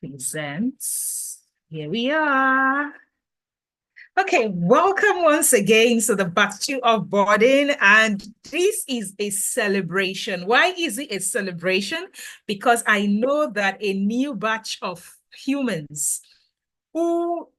Presents. Here we are. Okay, welcome once again to the batch of boarding. And this is a celebration. Why is it a celebration? Because I know that a new batch of humans who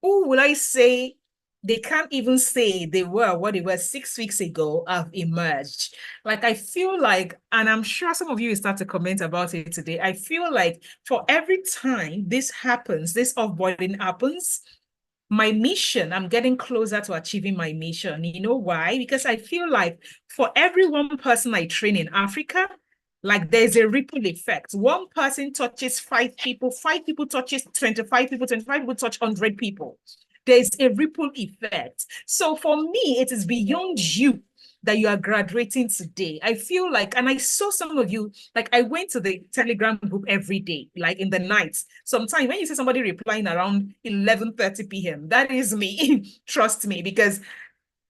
will I say, they can't even say they were what they were 6 weeks ago have emerged. Like, I feel like, and I'm sure some of you will start to comment about it today. I feel like for every time this happens, this offboarding happens, my mission, I'm getting closer to achieving my mission. You know why? Because I feel like for every one person I train in Africa, like there's a ripple effect. One person touches five people touches 25 people touch 100 people. There's a ripple effect. So for me, it is beyond you that you are graduating today. I feel like, and I saw some of you, like I went to the Telegram group every day, like in the nights. Sometimes when you see somebody replying around 11:30 p.m., that is me. Trust me, because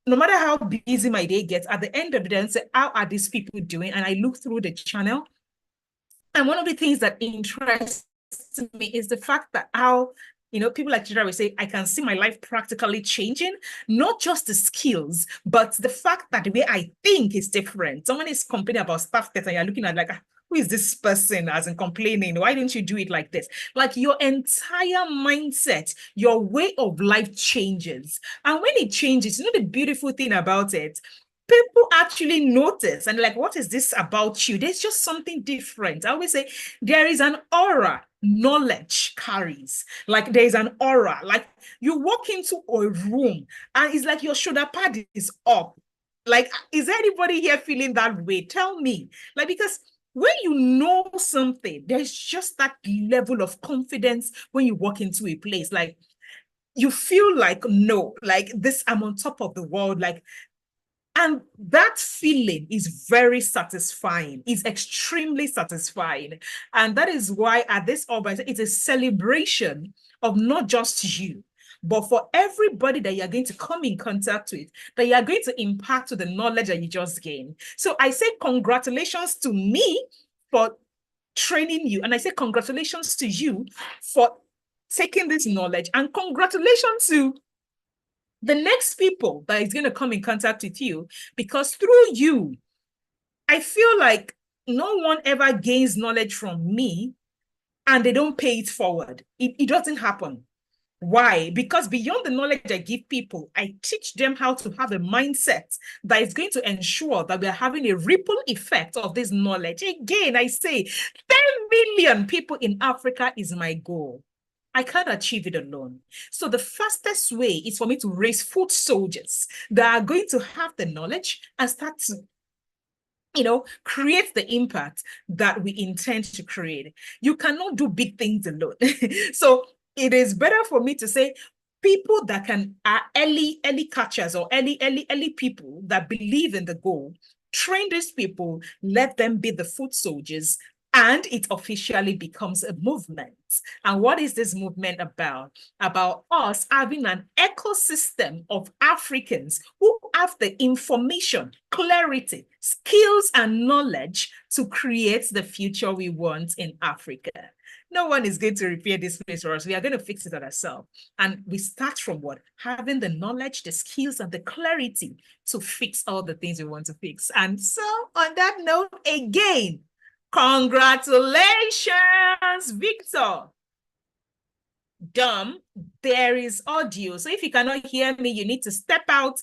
no matter how busy my day gets, at the end of the day, I say, how are these people doing? And I look through the channel. And one of the things that interests me is the fact that how people like Chidra will say, I can see my life practically changing, not just the skills, but the fact that the way I think is different. Someone is complaining about stuff that you're looking at like, who is this person as in complaining? Why don't you do it like this? Like your entire mindset, your way of life changes. And when it changes, the beautiful thing about it, people actually notice and like, what is this about you? There's just something different. I always say there is an aura knowledge carries. Like there's an aura. Like you walk into a room and it's like your shoulder pad is up. Like, is anybody here feeling that way? Tell me. Like, because when you know something, there's just that level of confidence when you walk into a place. Like you feel like, no, like this, I'm on top of the world. Like, and that feeling is very satisfying. It's extremely satisfying. And that is why at this Albright, it's a celebration of not just you, but for everybody that you're going to come in contact with, that you're going to impact with the knowledge that you just gained. So I say congratulations to me for training you. And I say congratulations to you for taking this knowledge. And congratulations to the next people that is going to come in contact with you, because through you, I feel like no one ever gains knowledge from me and they don't pay it forward. It doesn't happen. Why? Because beyond the knowledge I give people, I teach them how to have a mindset that is going to ensure that we are having a ripple effect of this knowledge. Again, I say 10 million people in Africa is my goal. I can't achieve it alone. So the fastest way is for me to raise foot soldiers that are going to have the knowledge and start to create the impact that we intend to create. You cannot do big things alone. So it is better for me to say people that are early catchers or early people that believe in the goal, train these people, let them be the foot soldiers, and it officially becomes a movement. And what is this movement about? About us having an ecosystem of Africans who have the information, clarity, skills, and knowledge to create the future we want in Africa. No one is going to repair this place for us. We are going to fix it ourselves. And we start from what? Having the knowledge, the skills, and the clarity to fix all the things we want to fix. And so, on that note, again, congratulations, Victor. There is audio. So if you cannot hear me, you need to step out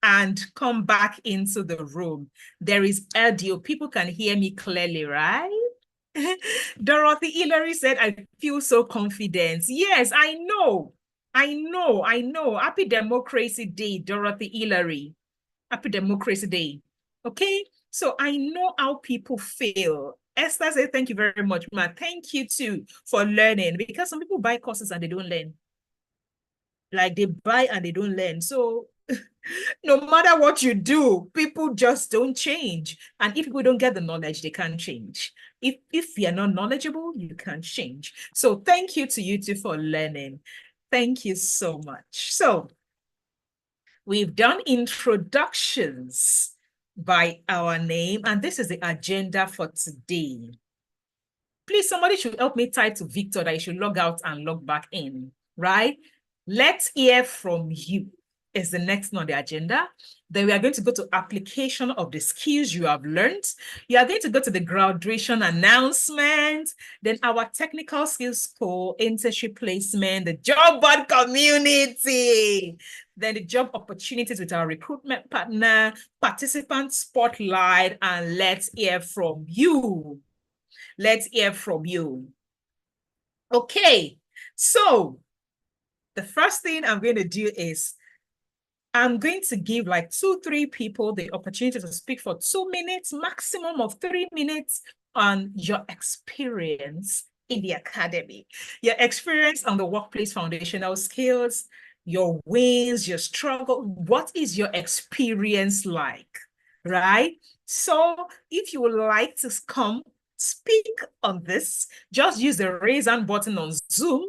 and come back into the room. There is audio. People can hear me clearly, right? Dorothy Hillary said, I feel so confident. Yes, I know. Happy Democracy Day, Dorothy Hillary. Happy Democracy Day. Okay? So I know how people feel. Esther said, thank you very much, Ma. Thank you too for learning, because some people buy courses and they don't learn. Like they buy and they don't learn. So no matter what you do, people just don't change. And if people don't get the knowledge, they can't change. If you're not knowledgeable, you can't change. So thank you to you two for learning. Thank you so much. So we've done introductions by our name, and this is the agenda for today. Please, somebody should help me type to Victor that you should log out and log back in, right? Let's hear from you is the next on the agenda. Then we are going to go to application of the skills you have learned. You are going to go to the graduation announcement, then our technical skills core, internship placement, the job board community, then the job opportunities with our recruitment partner, participant spotlight, and let's hear from you. Let's hear from you. Okay, so the first thing I'm going to do is I'm going to give like 2-3 people the opportunity to speak for 2 minutes, maximum of 3 minutes on your experience in the academy, your experience on the workplace foundational skills, your wins, your struggle. What is your experience like, right? So if you would like to come speak on this, just use the raise hand button on Zoom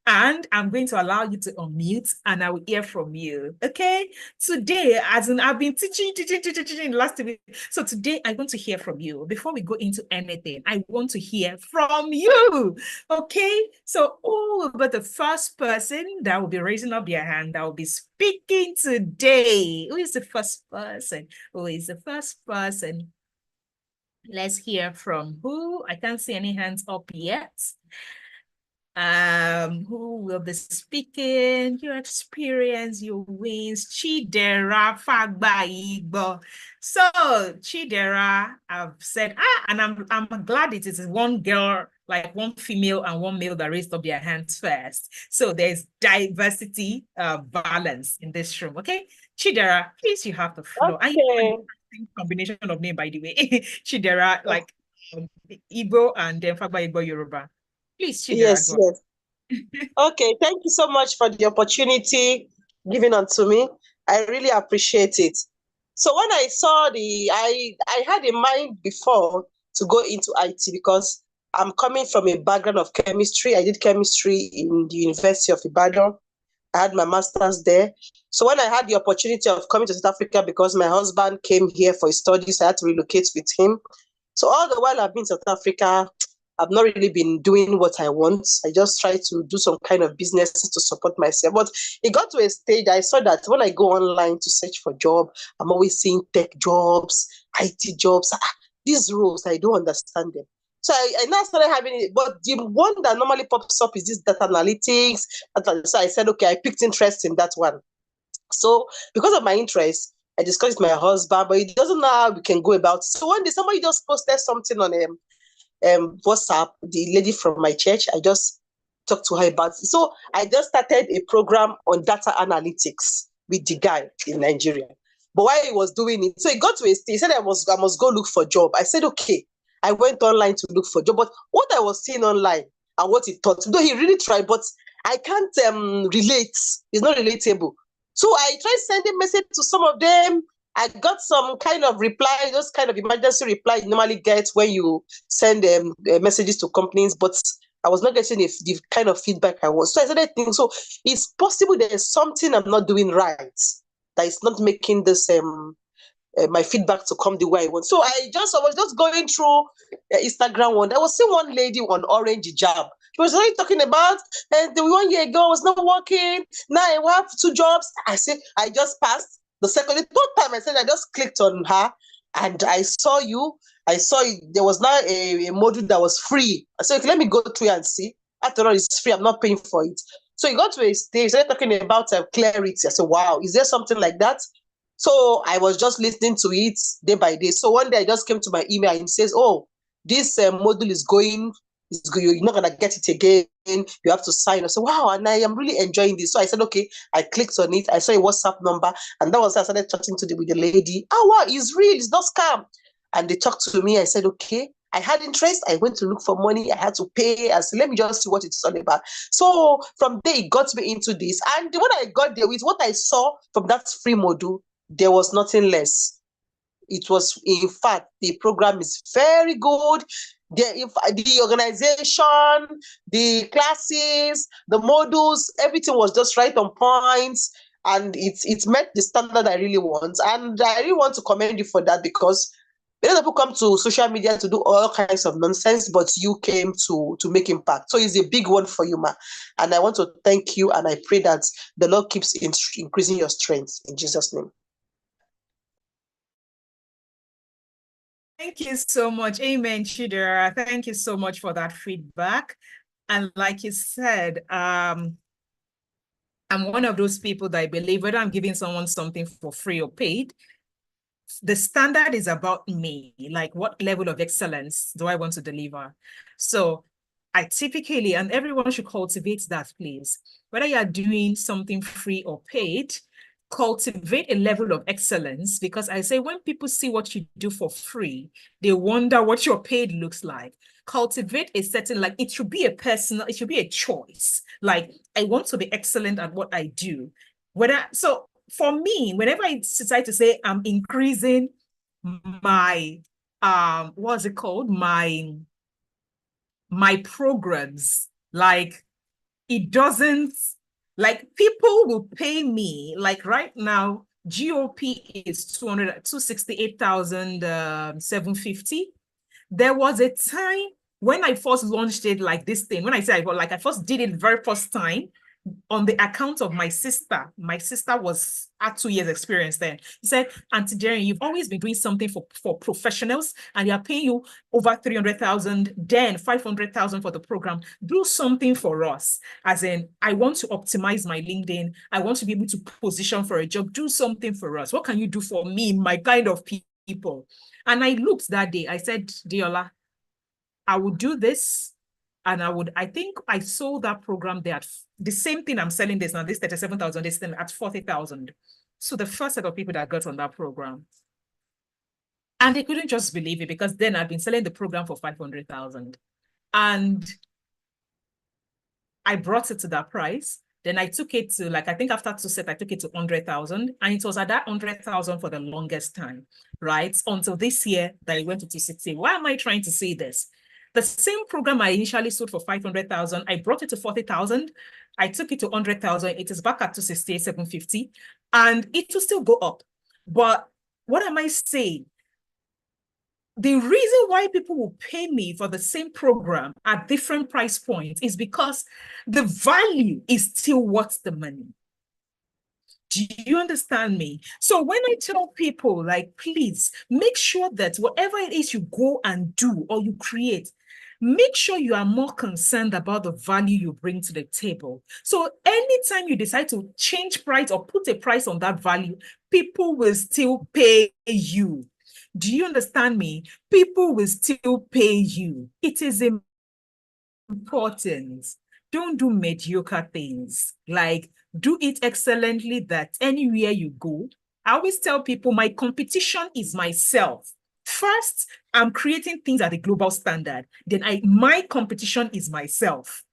and I'm going to allow you to unmute and I will hear from you. Okay. Today, as in I've been teaching last week. So today I want to hear from you. Before we go into anything, I want to hear from you. Okay. So but the first person that will be raising up their hand that will be speaking today. Who is the first person? Who is the first person? Let's hear from who? I can't see any hands up yet. Who will be speaking? Your experience, your wins. Chidera Fagbaigbo. So Chidera, I've said, and I'm glad it is one girl, like one female and one male that raised up their hands first. So there's diversity, balance in this room. Okay, Chidera, please, you have the floor. Okay. And combination of name, by the way. Chidera, like Igbo and then Fagbaigbo Yoruba. Please, Chidera, Yes, yes. Okay, thank you so much for the opportunity given unto me. I really appreciate it. So when I saw I had in mind before to go into IT because I'm coming from a background of chemistry. I did chemistry in the University of Ibadan. I had my master's there. So when I had the opportunity of coming to South Africa because my husband came here for his studies, I had to relocate with him. So all the while I've been in South Africa, I've not really been doing what I want. I just try to do some kind of business to support myself. But it got to a stage I saw that when I go online to search for job, I'm always seeing tech jobs, IT jobs. These roles, I don't understand them. So I now started having it. But the one that normally pops up is this data analytics. So I said, okay, I picked interest in that one. So because of my interest, I discussed with my husband, but he doesn't know how we can go about it. So one day somebody just posted something on WhatsApp, the lady from my church. I just talked to her about it. So I just started a program on data analytics with the guy in Nigeria. But while he was doing it, so he got to a stage, he said I must go look for a job. I said, okay. I went online to look for a job. But what I was seeing online and what he thought, though he really tried, but I can't relate. It's not relatable. So I tried sending message to some of them. I got some kind of reply, those kind of emergency reply you normally get when you send messages to companies, but I was not getting the kind of feedback I was. So I started thinking, so it's possible there's something I'm not doing right that is not making this my feedback to come the way I want. So I was just going through Instagram one. I was seeing one lady on orange hijab. She was already talking about, and the 1 year ago I was not working. Now I have 2 jobs. I said, I just passed. The third time I said, I just clicked on her and I saw you. I saw there was now a module that was free. I said, okay, let me go through and see. After all, it's free. I'm not paying for it. So you got to a stage, started talking about clarity. I said, wow, is there something like that? So I was just listening to it day by day. So one day I just came to my email and it says, oh, this module is going, you're not going to get it again. You have to sign. I said, wow, and I am really enjoying this. So I said, okay, I clicked on it. I saw a WhatsApp number. And that was I started chatting with the lady. Oh, wow, it's real. It's not scam. And they talked to me. I said, okay. I had interest. I went to look for money. I had to pay. I said, let me just see what it's all about. So from there, it got me into this. And when I got there with what I saw from that free module, there was nothing less. It was, in fact, the program is very good. The organization, the classes, the modules, everything was just right on point. And it met the standard I really want. And I really want to commend you for that because A lot of people come to social media to do all kinds of nonsense, but you came to make impact. So it's a big one for you, ma. And I want to thank you, and I pray that the Lord keeps increasing your strength in Jesus' name. Thank you so much. Amen, Chidera. Thank you so much for that feedback. And like you said, I'm one of those people that I believe whether I'm giving someone something for free or paid, the standard is about me. Like, what level of excellence do I want to deliver? So I typically, and everyone should cultivate that, please. Whether you are doing something free or paid, cultivate a level of excellence, because I say when people see what you do for free, they wonder what your paid looks like. Cultivate a certain, like, it should be a personal, it should be a choice. Like, I want to be excellent at what I do. So for me, whenever I decide to say I'm increasing my what's it called? My programs, like, it doesn't, like, people will pay me, like right now, GOP is 268,750. There was a time when I first launched it, like this thing, when I say I first did it very first time, on the account of my sister. My sister had 2 years experience then. He said, Auntie Jerry, you've always been doing something for professionals, and they are paying you over 300,000, then 500,000 for the program. Do something for us. As in, I want to optimize my LinkedIn. I want to be able to position for a job. Do something for us. What can you do for me, my kind of people? And I looked that day. I said, Diola, I would do this. And I think I sold that program there at the same thing I'm selling this now, this 37,000, this thing at 40,000. So the first set of people that got on that program, and they couldn't just believe it, because then I've been selling the program for 500,000. And I brought it to that price. Then I took it to, like, I think after 2 sets, I took it to 100,000. And it was at that 100,000 for the longest time, right? Until this year that it went to 260. Why am I trying to say this? The same program I initially sold for 500,000, I brought it to 40,000. I took it to 100,000. It is back at 268,750. And it will still go up. But what am I saying? The reason why people will pay me for the same program at different price points is because the value is still worth the money. Do you understand me? So when I tell people, like, please make sure that whatever it is you go and do or you create, make sure you are more concerned about the value you bring to the table. So anytime you decide to change price or put a price on that value, people will still pay you. Do you understand me? People will still pay you. It is important. Don't do mediocre things. Like, do it excellently that anywhere you go. I always tell people my competition is myself. First, I'm creating things at a global standard. Then my competition is myself,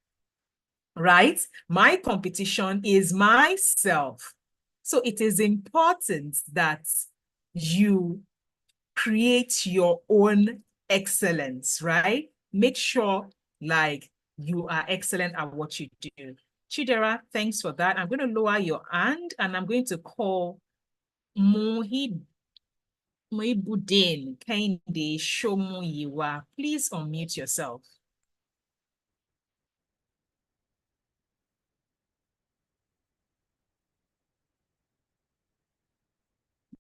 right? My competition is myself. So it is important that you create your own excellence, right? Make sure, like, you are excellent at what you do. Chidera, thanks for that. I'm going to lower your hand and I'm going to call Mohibudin Kende Shomuyiwa. Please unmute yourself.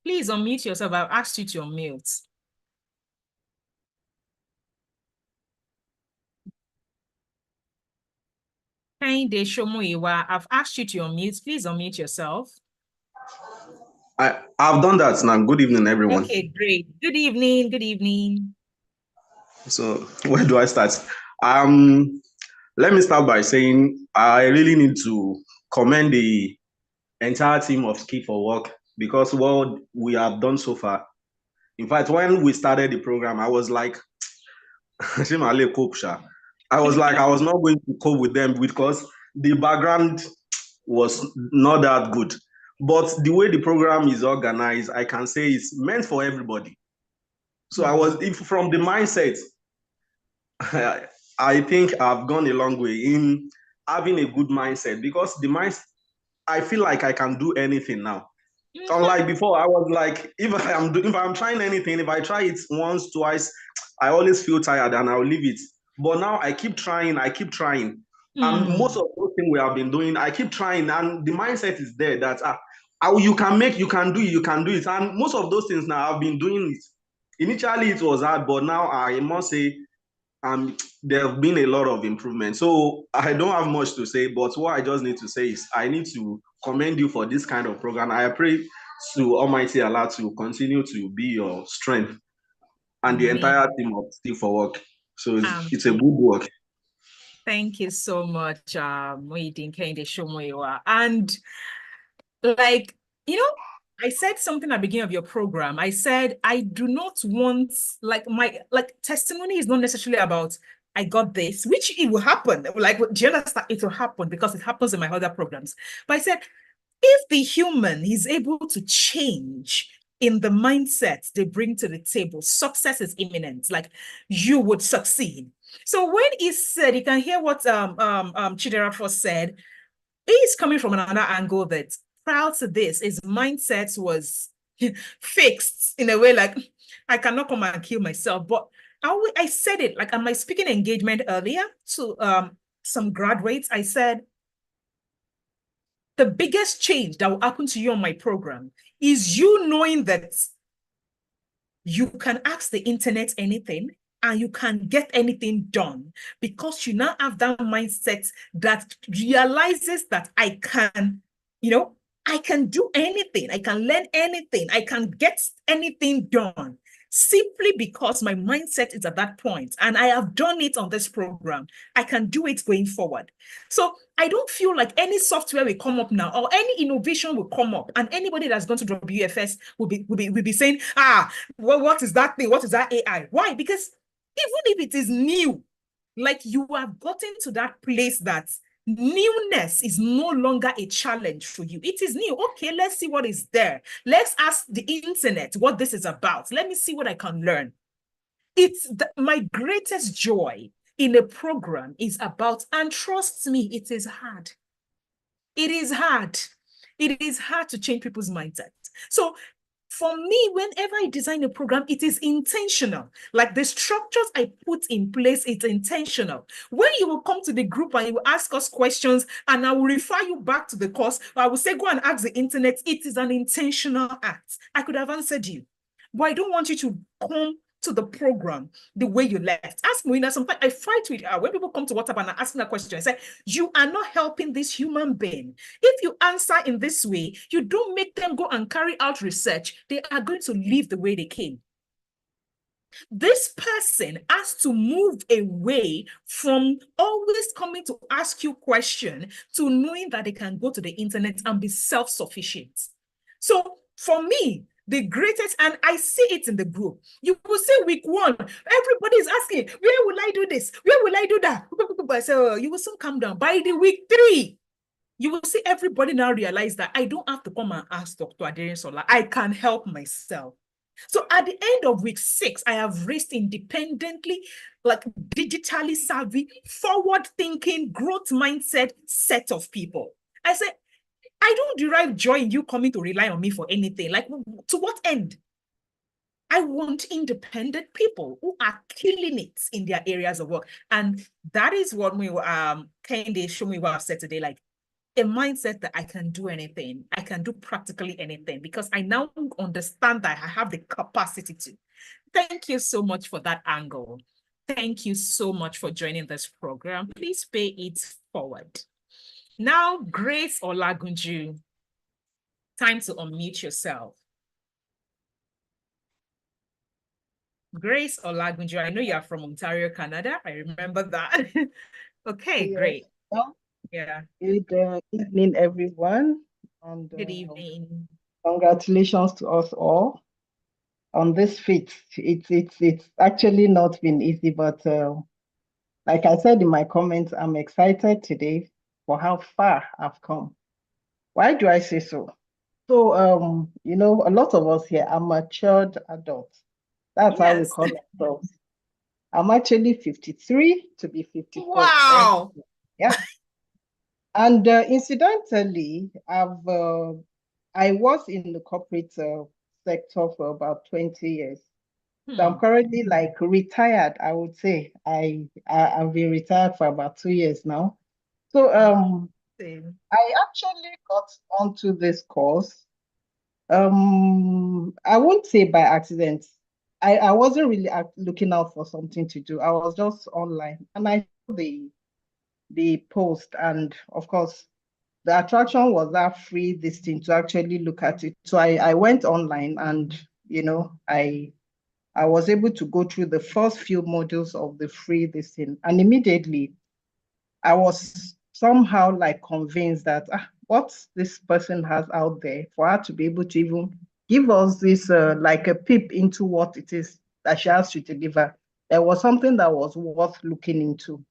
Please unmute yourself. I've asked you to unmute. Kende Shomuyiwa, I've asked you to unmute. Please unmute yourself. I've done that now. Good evening, everyone. Okay, great. Good evening. Good evening. So where do I start? Let me start by saying I really need to commend the entire team of Ski for Work, because what we have done so far. In fact, when we started the program, I was like, I was not going to cope with them because the background was not that good. But the way the program is organized, I can say it's meant for everybody. So from the mindset, I think I've gone a long way in having a good mindset, because I feel like I can do anything now. Unlike before, I was like, if I'm trying anything, if I try it once, twice, I always feel tired and I'll leave it. But now I keep trying, And most of those things we have been doing, I keep trying, and the mindset is there that you can do it. And most of those things now I've been doing it. Initially it was hard, but now I must say there have been a lot of improvement. So I don't have much to say, but what I just need to say is I need to commend you for this kind of program. I pray to Almighty Allah to continue to be your strength and the entire team of Steve for Work. So it's a good work. Thank you so much, Muhyiddin Kehinde Shomoyiwa. And like, I said something at the beginning of your program. I said, I do not want, my testimony is not necessarily about I got this, which it will happen. Like, do you understand? It will happen because it happens in my other programs. But I said, if the human is able to change in the mindset they bring to the table, success is imminent. Like, you would succeed. So when he said, you can hear what Chidera first said, he's coming from another angle that prior to this, his mindset was fixed in a way like, I cannot come and kill myself. But I said it like on my speaking engagement earlier to some graduates, I said, the biggest change that will happen to you on my program is you knowing that you can ask the internet anything and you can get anything done because you now have that mindset that realizes that I can, I can do anything. I can learn anything. I can get anything done simply because my mindset is at that point and I have done it on this program. I can do it going forward. So I don't feel like any software will come up now or any innovation will come up and anybody that's gone to WFS will be saying, well, what is that thing? What is that AI? Why? Because even if it is new, like you have gotten to that place that newness is no longer a challenge for you. It is new. Okay, let's see what is there. Let's ask the internet what this is about. Let me see what I can learn. My greatest joy in a program is about, and trust me, it is hard. It is hard. It is hard to change people's mindset. So for me, whenever I design a program, it is intentional. Like the structures I put in place, it's intentional. When you will come to the group and you will ask us questions and I will refer you back to the course, or I will say, go and ask the internet, it is an intentional act. I could have answered you, but I don't want you to come to the program the way you left. Ask me, sometimes I fight with her. When people come to WhatsApp and ask me a question, I say, you are not helping this human being. If you answer in this way, you don't make them go and carry out research. They are going to leave the way they came. This person has to move away from always coming to ask you questions to knowing that they can go to the internet and be self-sufficient. So for me, the greatest, and I see it in the group. You will say week 1, everybody is asking, where will I do this? Where will I do that? So you will soon calm down. By the week 3, you will see everybody now realize that I don't have to come and ask Dr. Aderian Sola. I can help myself. So at the end of week 6, I have raised independently, like digitally savvy, forward-thinking, growth mindset set of people. I said, I don't derive joy in you coming to rely on me for anything. Like, to what end? I want independent people who are killing it in their areas of work. And that is what we Kehinde Shomoyiwa said today, like a mindset that I can do anything. I can do practically anything because I now understand that I have the capacity to. Thank you so much for that angle. Thank you so much for joining this program. Please pay it forward. Now, Grace Olagunju, time to unmute yourself. Grace Olagunju, I know you are from Ontario, Canada. I remember that. Okay, yes. Great. Well, yeah. Good evening, everyone. And good evening. Congratulations to us all on this feat. It's actually not been easy, but like I said in my comments, I'm excited today for how far I've come. Why do I say so? So, a lot of us here are matured adults. That's how we call ourselves. I'm actually 53 to be 54. Wow. Yeah. And incidentally, I've I was in the corporate sector for about 20 years. So I'm currently like retired, I would say. I've been retired for about 2 years now. So I actually got onto this course. I won't say by accident. I wasn't really looking out for something to do. I was just online and I saw the post, and of course the attraction was that free this thing to actually look at it. So I went online and I was able to go through the first few modules of the free this thing, and immediately I was somehow like convinced that what this person has out there, for her to be able to even give us this like a peep into what it is that she has to deliver, there was something that was worth looking into.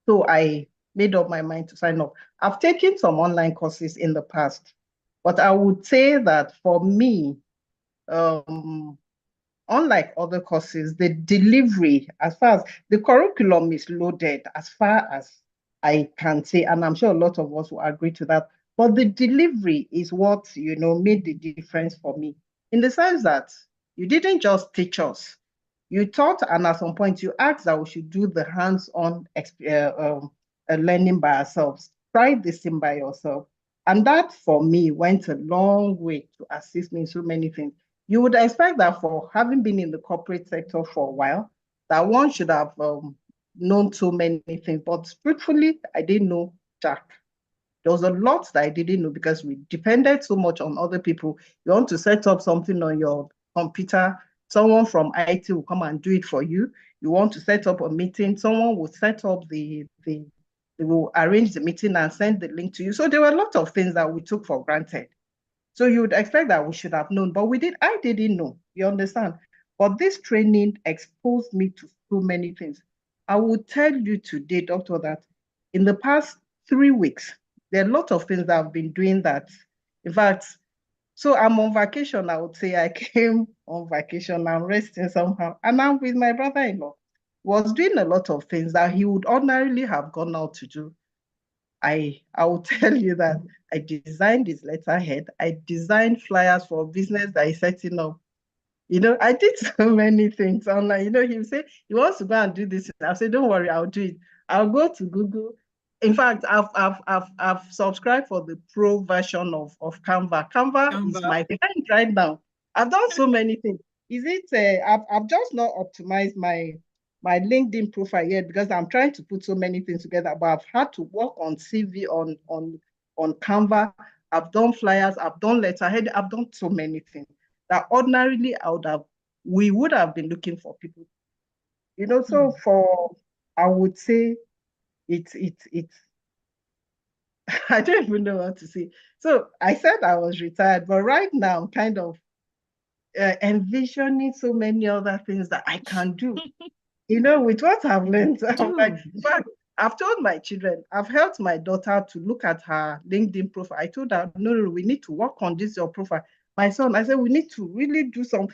So I made up my mind to sign up. I've taken some online courses in the past, but I would say that for me, um, unlike other courses, the delivery, as far as the curriculum is loaded, as far as I can say, and I'm sure a lot of us will agree to that, but the delivery is what, made the difference for me, in the sense that you didn't just teach us. You taught, and at some point you asked that we should do the hands-on learning by ourselves. Try this thing by yourself. And that, for me, went a long way to assist me in so many things. You would expect that for having been in the corporate sector for a while, that one should have known so many things. But truthfully, I didn't know jack. There was a lot that I didn't know because we depended so much on other people. You want to set up something on your computer, someone from IT will come and do it for you. You want to set up a meeting, someone will set up they will arrange the meeting and send the link to you. So there were a lot of things that we took for granted. So you would expect that we should have known, but I didn't know, you understand? But this training exposed me to so many things. I would tell you today, doctor, that in the past 3 weeks, there are a lot of things that I've been doing that. In fact, so I'm on vacation, I would say I came on vacation, I'm resting somehow, and I'm with my brother-in-law. Was doing a lot of things that he would ordinarily have gone out to do. I will tell you that I designed his letterhead. I designed flyers for a business that he's setting up. I did so many things online. He would say he wants to go and do this. I'll say, don't worry, I'll do it. I'll go to Google. In fact, I've subscribed for the pro version of Canva. Canva is my friend right now. I've done so many things. Is it? I've just not optimized my LinkedIn profile yet because I'm trying to put so many things together. But I've had to work on CV on Canva. I've done flyers. I've done letterhead. I've done so many things that ordinarily we would have been looking for people. So I would say it's I don't even know what to say. So I said I was retired, but right now I'm kind of envisioning so many other things that I can do. With what I've learned, I'm like, in fact, I've told my children, I've helped my daughter to look at her LinkedIn profile. I told her, no, we need to work on this, your profile. My son, I said, we need to really do some,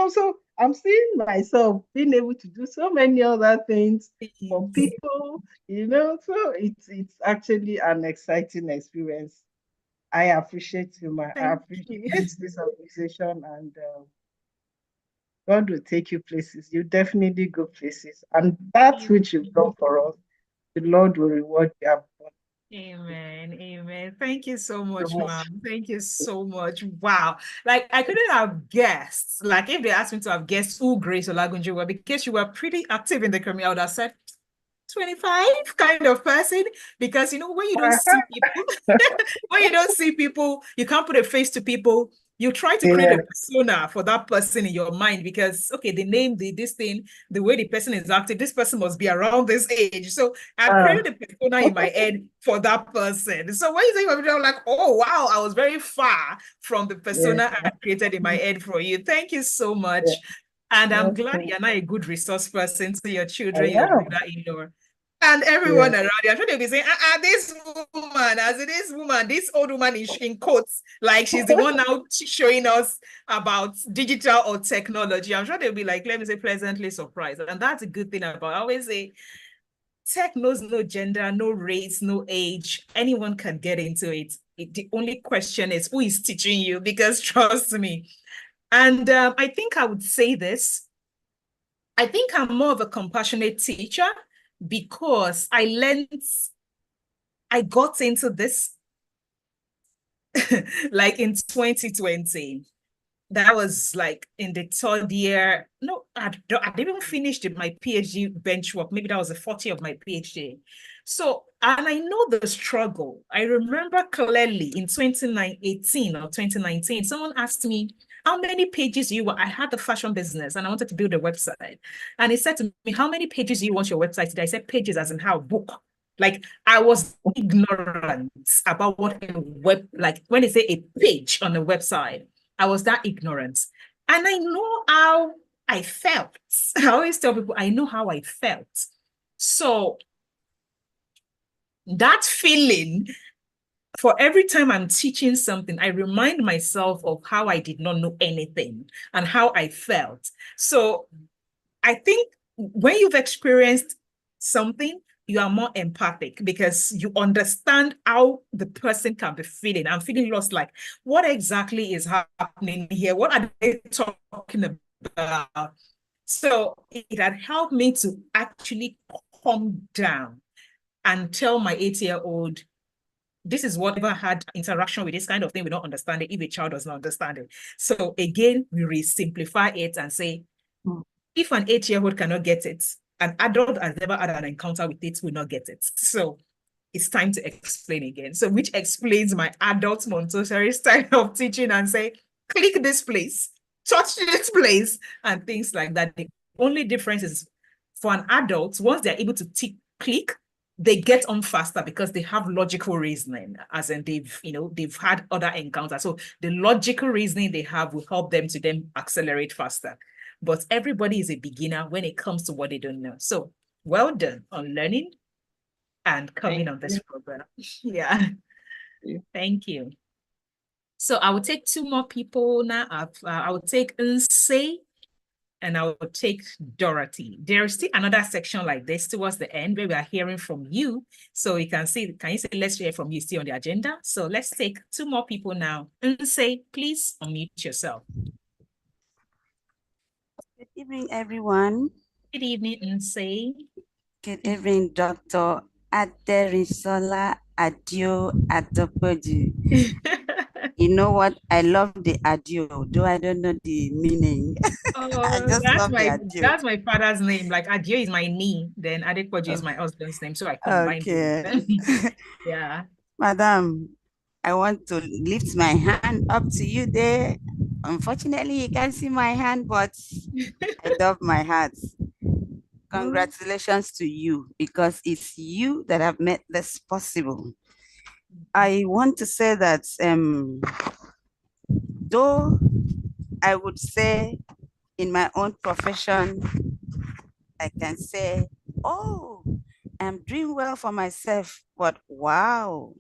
so I'm seeing myself being able to do so many other things for people, so it's actually an exciting experience. I appreciate you, I appreciate this organization, and God will take you places. You definitely go places. And that which you've done for us, the Lord will reward you. Amen. Amen. Thank you so much, ma'am. Thank you so much. Wow. Like, I couldn't have guessed. Like, if they asked me to have guessed who Grace Olagunju were, because you were pretty active in the community, I would have said 25 kind of person, because when you don't see people, when you don't see people, you can't put a face to people. You try to create a persona for that person in your mind because, okay, the name, this thing, the way the person is acting, this person must be around this age. So I've created a persona in my head for that person. So when you say, I'm like, oh, wow, I was very far from the persona I created in my head for you. Thank you so much. And I'm glad you're not a good resource person to your children, your brother-in-law, and everyone around you. I'm sure they'll be saying, this woman, this old woman in quotes, like she's the one now showing us about digital or technology. I'm sure they'll be like, let me say, pleasantly surprised. And that's a good thing about it. I always say, tech knows no gender, no race, no age. Anyone can get into it. The only question is who is teaching you, because trust me. And I think I would say this. I think I'm more of a compassionate teacher because I got into this like in 2020. That was like in the third year. No, I didn't even finish my PhD bench work. Maybe that was the 40 of my PhD. So, and I know the struggle. I remember clearly in 2018 or 2019, someone asked me, how many pages do you want? I had the fashion business and I wanted to build a website. And he said to me, how many pages do you want your website to do? I said, pages as in how? Book. Like I was ignorant about what a web, like when they say a page on a website, I was that ignorant. And I know how I felt. I always tell people, I know how I felt. So that feeling, for every time I'm teaching something, I remind myself of how I did not know anything and how I felt. So I think when you've experienced something, you are more empathic because you understand how the person can be feeling. I'm feeling lost, like, what exactly is happening here? What are they talking about? So it had helped me to actually calm down and tell my 8-year-old, this is whatever had interaction with this kind of thing, we don't understand it if a child does not understand it. So again, we re-simplify it and say, if an 8-year-old cannot get it, an adult has never had an encounter with it will not get it. So it's time to explain again. So which explains my adult Montessori style of teaching and say, click this place, touch this place, and things like that. The only difference is for an adult, once they're able to click, they get on faster because they have logical reasoning, as in they've had other encounters. So the logical reasoning they have will help them to then accelerate faster. But everybody is a beginner when it comes to what they don't know. So well done on learning and coming on this program. Yeah. Thank you. So I will take 2 more people now. I will take Nse and I will take Dorothy. There's still another section like this towards the end where we are hearing from you. So you can see, can you say, let's hear from you still on the agenda? So let's take 2 more people now. Nse, please unmute yourself. Good evening, everyone. Good evening, Nse. Good evening, Dr. Aderisola Adio Adopoju. You know what? I love the Adio, though I don't know the meaning. I just love the Adio. That's my father's name. Like Adio is my knee, then Adepoju is my husband's name. So I combined them. Yeah. Madam, I want to lift my hand up to you there. Unfortunately, you can't see my hand, but I love my heart. Congratulations to you, because it's you that have made this possible. I want to say that though I would say in my own profession, I can say, oh, I'm doing well for myself, but wow,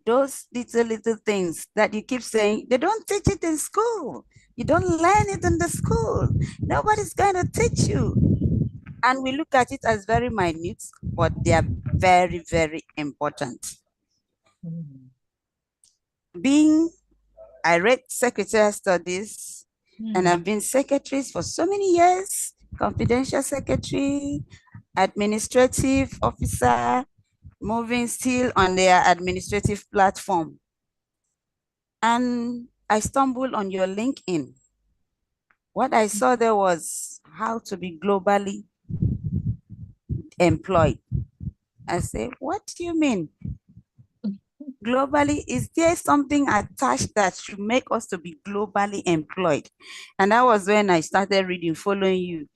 those little things that you keep saying, they don't teach it in school. You don't learn it in the school. Nobody's going to teach you. And we look at it as very minute, but they are very, very important. I read secretarial studies and I've been secretaries for so many years, confidential secretary, administrative officer, moving still on their administrative platform. And I stumbled on your LinkedIn. What I saw there was how to be globally employed. I say, what do you mean? Globally, is there something attached that should make us to be globally employed? And that was when I started reading, following you.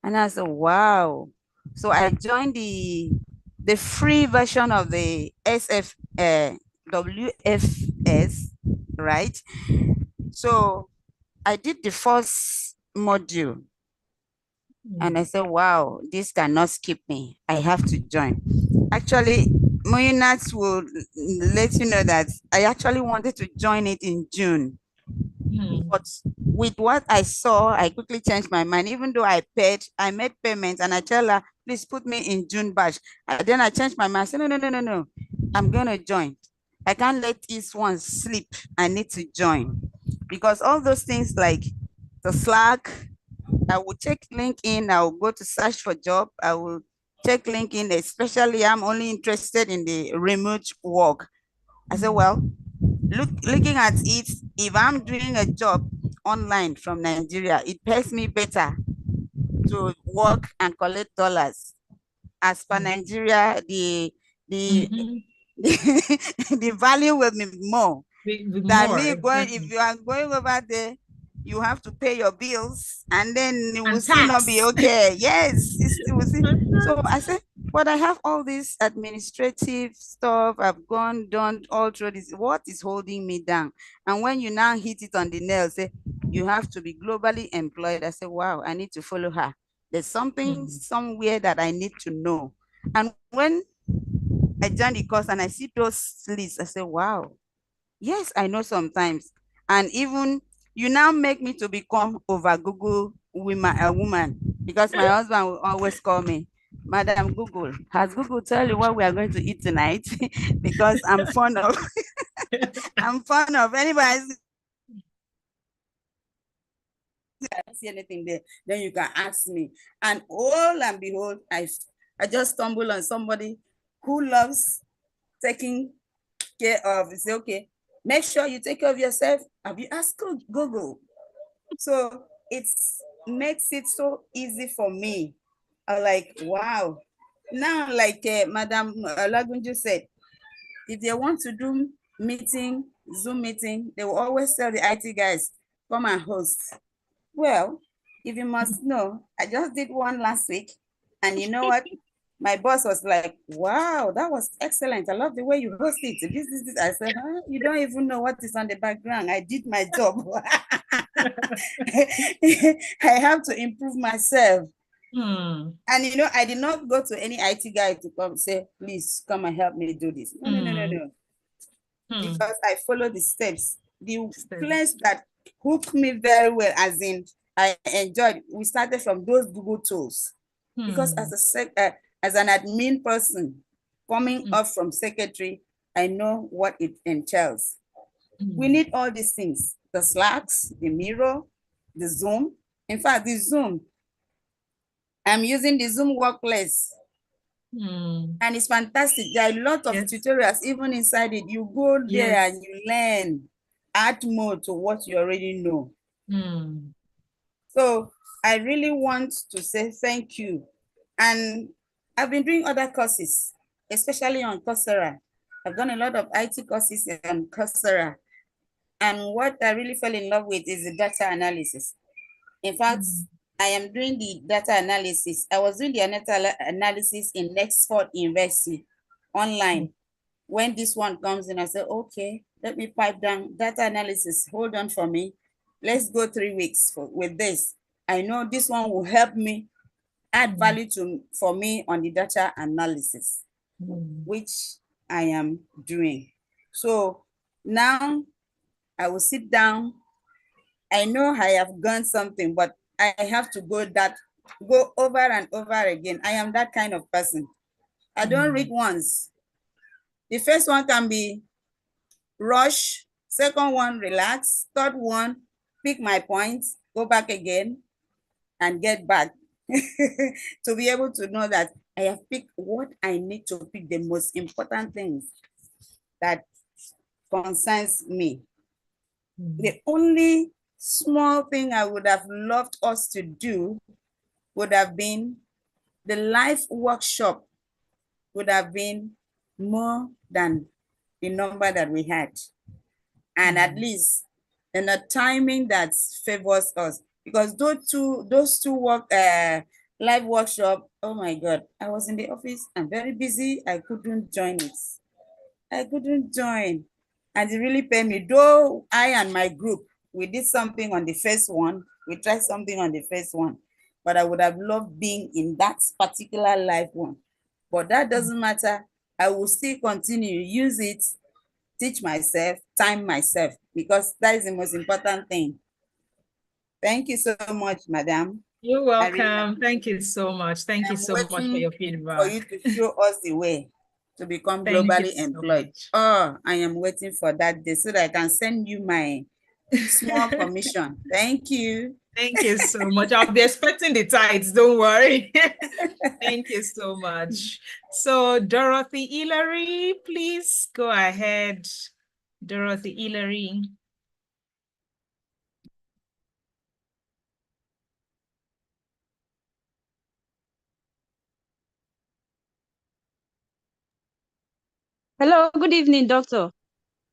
And I said, wow. So I joined the free version of the WFS, right? So I did the first module. And I said, wow, this cannot skip me. I have to join. Actually, Moyinat will let you know that I actually wanted to join it in June. But with what I saw, I quickly changed my mind. Even though I made payments and I tell her, please put me in June batch. Then I changed my mind. I said, no. I'm going to join. I can't let this one sleep. I need to join, because all those things like the Slack, I will check LinkedIn. I will go to search for job. I will check LinkedIn, especially I'm only interested in the remote work. I said, well, looking at it, if I'm doing a job online from Nigeria, it pays me better to work and collect dollars. As per Nigeria, the Mhm. the value will be more With than more, me going. If exactly. you are going over there, you have to pay your bills, and then it will And still not be tax. okay. Yes, it will see. So I said, but I have all this administrative stuff. I've done all through this. What is holding me down? And when you now hit it on the nail, say you have to be globally employed. I said, wow, I need to follow her. There's something Mm. somewhere that I need to know. And when I joined the course and I see those lists, I say, wow, yes, I know sometimes. And even you now make me to become over Google woman, a woman, because my husband will always call me, Madam Google. Has Google tell you what we are going to eat tonight? Because I'm fond of anybody. I don't see anything there, then you can ask me. And all and behold, I just stumble on somebody who loves taking care of. Say, okay, make sure you take care of yourself. Have you asked Google? So it makes it so easy for me. I'm like, wow. Now, like Madam Lagunju said, if they want to do meeting, Zoom meeting, they will always tell the IT guys, come and host. Well, if you must know, I just did one last week, and you know what? My boss was like, wow, that was excellent. I love the way you host it. This. I said, huh? You don't even know what is on the background. I did my job. I have to improve myself. Hmm. And you know, I did not go to any IT guy to come say, please come and help me do this. No. Because I follow the steps. The place that hooked me very well, as in I enjoyed, we started from those Google tools. Because as an admin person coming up from secretary, I know what it entails. We need all these things, the Slacks, the Miro, the Zoom. In fact, the Zoom, I'm using the Zoom Workplace. And it's fantastic. There are a lot of tutorials even inside it. You go there and you learn, add more to what you already know. So I really want to say thank you. And I've been doing other courses, especially on Coursera. I've done a lot of IT courses on Coursera. And what I really fell in love with is the data analysis. In fact, I am doing the data analysis. I was doing the data analysis in Nextford University online. When this one comes in, I say, okay, let me pipe down data analysis. Hold on for me. Let's go 3 weeks with this. I know this one will help me add value for me on the data analysis, which I am doing. So now I will sit down. I know I have gone something, but I have to go over and over again. I am that kind of person. I don't read once. The first one can be rush, second one, relax, third one, pick my points, go back again, and get back to be able to know that I have picked what I need to pick, the most important things that concerns me. The only small thing I would have loved us to do would have been the live workshop would have been more than the number that we had. And at least in a timing that favors us. Because those two live workshop, oh my God, I was in the office, I'm very busy, I couldn't join it. I couldn't join. And it really paid me. Though I and my group, we did something on the first one, we tried something on the first one, but I would have loved being in that particular live one. But that doesn't matter. I will still continue, use it, teach myself, time myself, because that is the most important thing. Thank you so much, madam. You're welcome. Thank you so much. Thank you so much for your For feedback. you to show us the way to become Thank you globally so employed. much. Oh, I am waiting for that day so that I can send you my small commission. Thank you. Thank you so much. I'll be expecting the tithes, don't worry. Thank you so much. So Dorothy Hillary, please go ahead. Dorothy Hillary. Hello, good evening, doctor.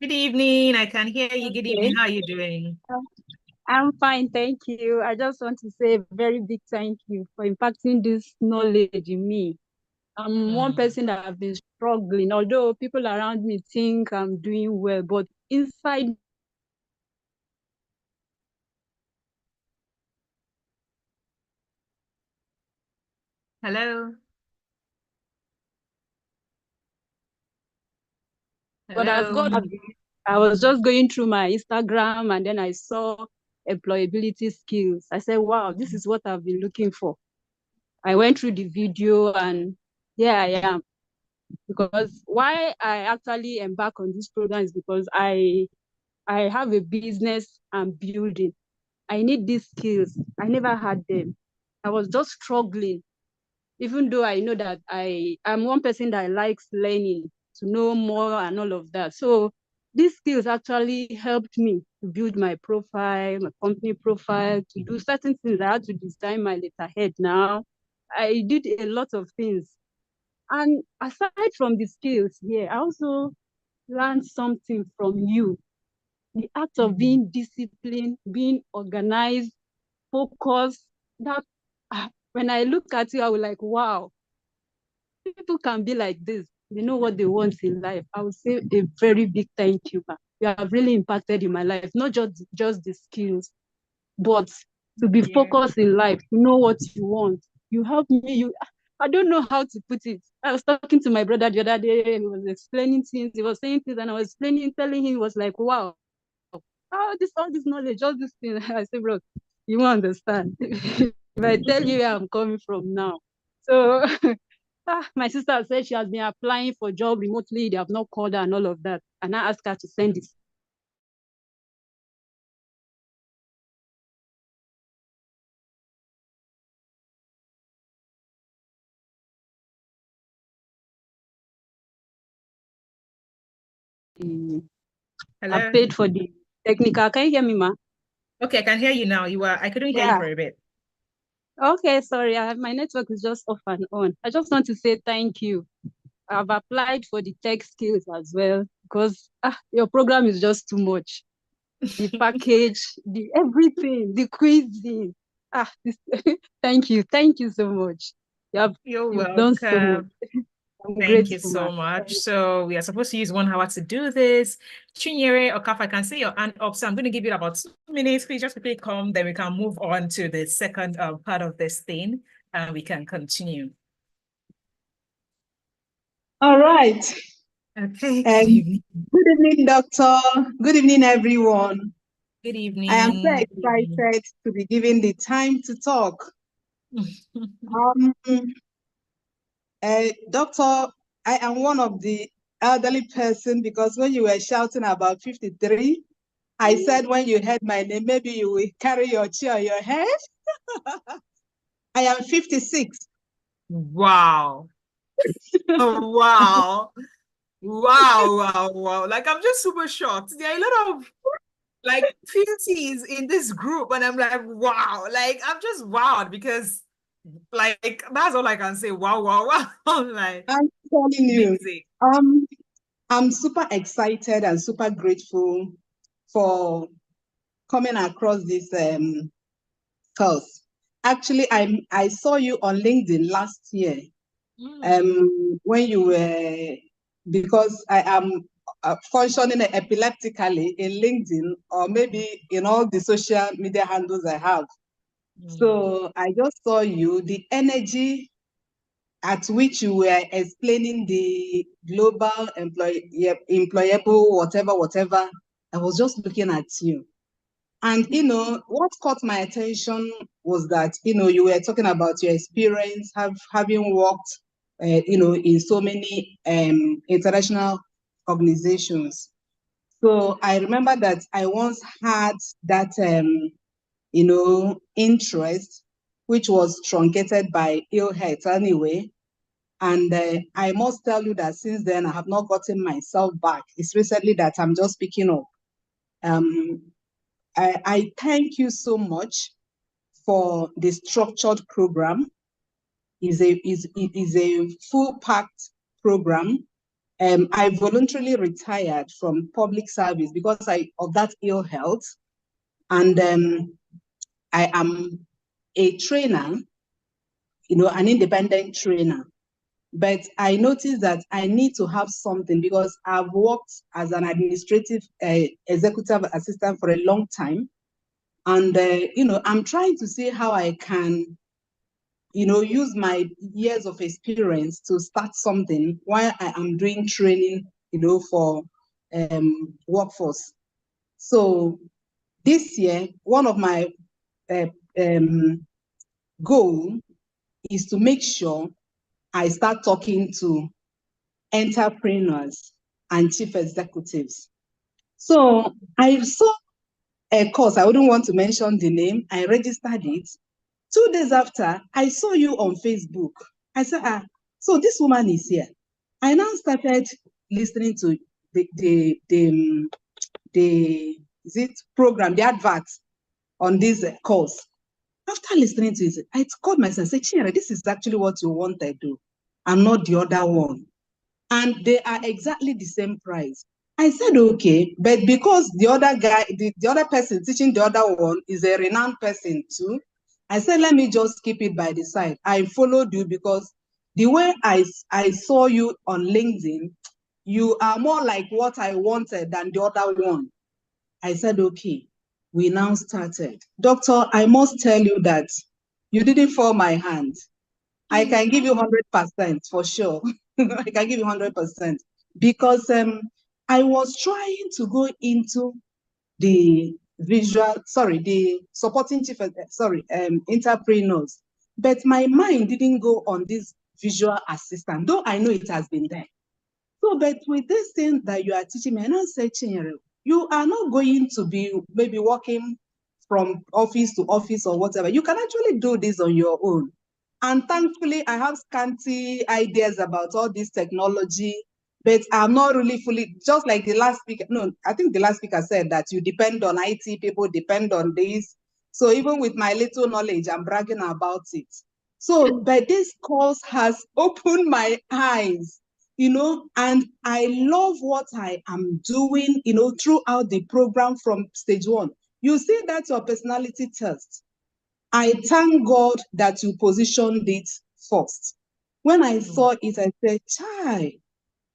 Good evening. I can hear you. Good evening. Okay. How are you doing? I'm fine, thank you. I just want to say a very big thank you for impacting this knowledge in me. I'm one person that have been struggling, although people around me think I'm doing well, but inside Hello. but as Hello. God has been, I was just going through my Instagram and then I saw employability skills. I said, wow, this is what I've been looking for. I went through the video and here I am. Because why I actually embark on this program is because I have a business I'm building. I need these skills. I never had them. I was just struggling, even though I know that I'm one person that likes learning, to know more and all of that. So these skills actually helped me to build my profile, my company profile, to do certain things. I had to design my letterhead now. I did a lot of things. And aside from the skills here, I also learned something from you. The act of being disciplined, being organized, focused. That when I look at you, I was like, wow, people can be like this. They know what they want in life. I would say a very big thank you, ma. You have really impacted in my life, not just the skills, but to be Yeah. focused in life, to know what you want. You help me. I don't know how to put it. I was talking to my brother the other day. He was explaining things. He was saying things, and I was explaining, telling him. He was like, "Wow, all this knowledge, all this thing." I said, "Bro, you won't understand if I tell you where I'm coming from now." So, my sister said she has been applying for job remotely. They have not called her and all of that, and I asked her to send this. I Hello. paid for the technical. Can you hear me, ma? Okay, I can hear you now. I couldn't hear you Yeah. for a bit. Okay, sorry. My network is just off and on. I just want to say thank you. I've applied for the tech skills as well because your program is just too much. The package, the everything, the quizzing. This, thank you so much. You're You've done so much. welcome. I'm Thank you grateful, so ma. much. So we are supposed to use 1 hour to do this. Chinyere Okaf, I can see your hand up. So I'm going to give you about 2 minutes. Please just quickly come, then we can move on to the second part of this thing and we can continue. All right. Okay, good evening. Good evening, doctor. Good evening, everyone. Good evening. I am so Good evening. excited to be given the time to talk. Doctor, I am one of the elderly person because when you were shouting about 53, I said when you heard my name, maybe you will carry your chair on your head. I am 56. Wow. Oh, wow. Wow. Like, I'm just super shocked. There are a lot of like 50s in this group, and I'm like, wow. Like, I'm just wowed because, like, that's all I can say. Wow. Like, I'm telling you, amazing. I'm super excited and super grateful for coming across this course. Actually, I saw you on LinkedIn last year. When you were, because I am functioning epileptically in LinkedIn or maybe in all the social media handles I have. So I just saw you, the energy at which you were explaining the global employable, whatever. I was just looking at you. And, what caught my attention was that, you were talking about your experience, having worked in so many international organizations. So I remember that I once had that, interest, which was truncated by ill health anyway. And I must tell you that since then, I have not gotten myself back. It's recently that I'm just picking up. I thank you so much for the structured program. Is a full packed program. I voluntarily retired from public service because of that ill health, and I am a trainer, an independent trainer. But I noticed that I need to have something because I've worked as an administrative executive assistant for a long time. And, I'm trying to see how I can, use my years of experience to start something while I am doing training, for workforce. So this year, one of my goal is to make sure I start talking to entrepreneurs and chief executives. So I saw a course, I wouldn't want to mention the name, I registered it. 2 days after, I saw you on Facebook. I said, so this woman is here. I now started listening to the program, the adverts on this course. After listening to it, I called myself and said, Chinere, this is actually what you wanted to do, and not the other one. And they are exactly the same price. I said, okay, but because the other guy, the other person teaching the other one is a renowned person too, I said, let me just keep it by the side. I followed you because the way I saw you on LinkedIn, you are more like what I wanted than the other one. I said, okay, we now started. Doctor, I must tell you that you didn't fall my hand. I can give you 100% for sure. I can give you 100% because I was trying to go into the the supporting entrepreneurs, but my mind didn't go on this visual assistant, though I know it has been there. So, but with this thing that you are teaching me, and I said, Chinyere, you are not going to be maybe working from office to office or whatever. You can actually do this on your own. And thankfully, I have scanty ideas about all this technology, but I'm not really fully, just like the last speaker. No, I think the last speaker said that you depend on IT, people depend on this. So even with my little knowledge, I'm bragging about it. So, but this course has opened my eyes, and I love what I am doing, throughout the program from stage 1. You see that's your personality test. I thank God that you positioned it first. When I saw it, I said, Chai,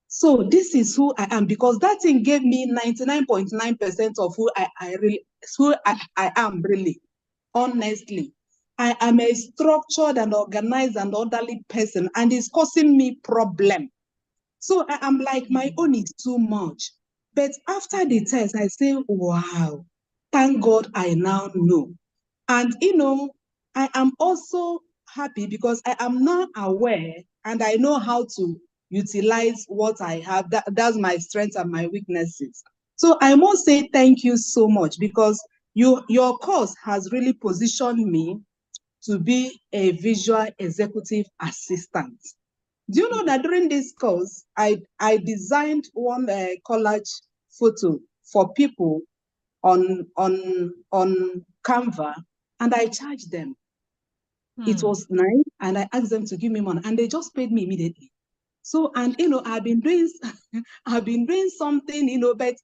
so this is who I am, because that thing gave me 99.9% of who I am really, honestly. I am a structured and organized and orderly person, and it's causing me problem. So I am like, my own is too much. But after the test, I say, wow, thank God I now know. And, I am also happy because I am now aware and I know how to utilize what I have. That's my strengths and my weaknesses. So I must say thank you so much because your course has really positioned me to be a visual executive assistant. Do you know that during this course, I designed one collage photo for people on Canva, and I charged them. It was nice, and I asked them to give me money, and they just paid me immediately. So, and I've been doing something, but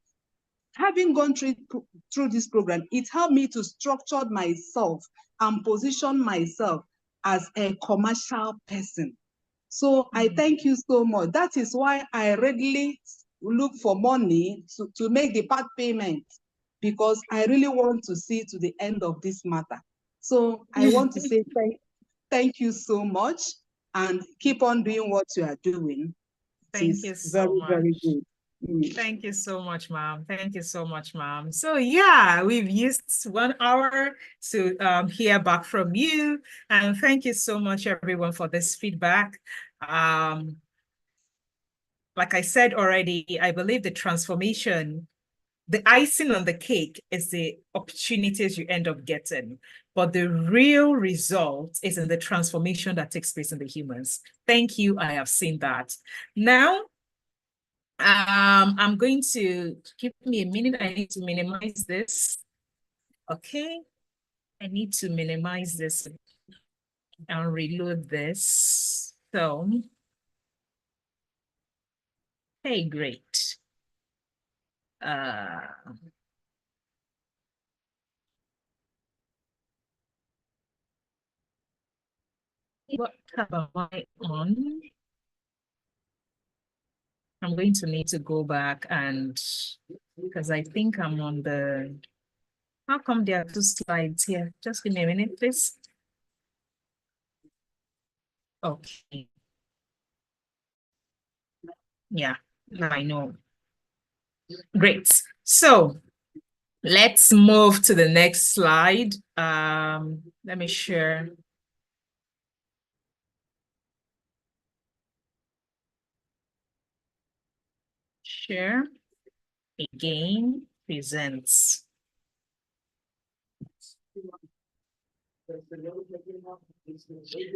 having gone through this program, it helped me to structure myself and position myself as a commercial person. So I thank you so much. That is why I readily look for money to make the part payment, because I really want to see to the end of this matter. So I want to say thank you so much, and keep on doing what you are doing. Thank you so very, much. very good. Thank you so much, ma'am. Thank you so much, ma'am. So yeah, we've used 1 hour to hear back from you. And thank you so much, everyone, for this feedback. Like I said already, I believe the transformation, the icing on the cake is the opportunities you end up getting. But the real result is in the transformation that takes place in the humans. Thank you. I have seen that. Now, I'm going to give me a minute. I need to minimize this. Okay. I need to minimize this and reload this. So, hey, great. What tab am I on? I'm going to need to go back and, because I think I'm on the, how come there are two slides here? Just give me a minute, please. Okay. Yeah, now I know. Great. So let's move to the next slide. Let me share. Share again, presents.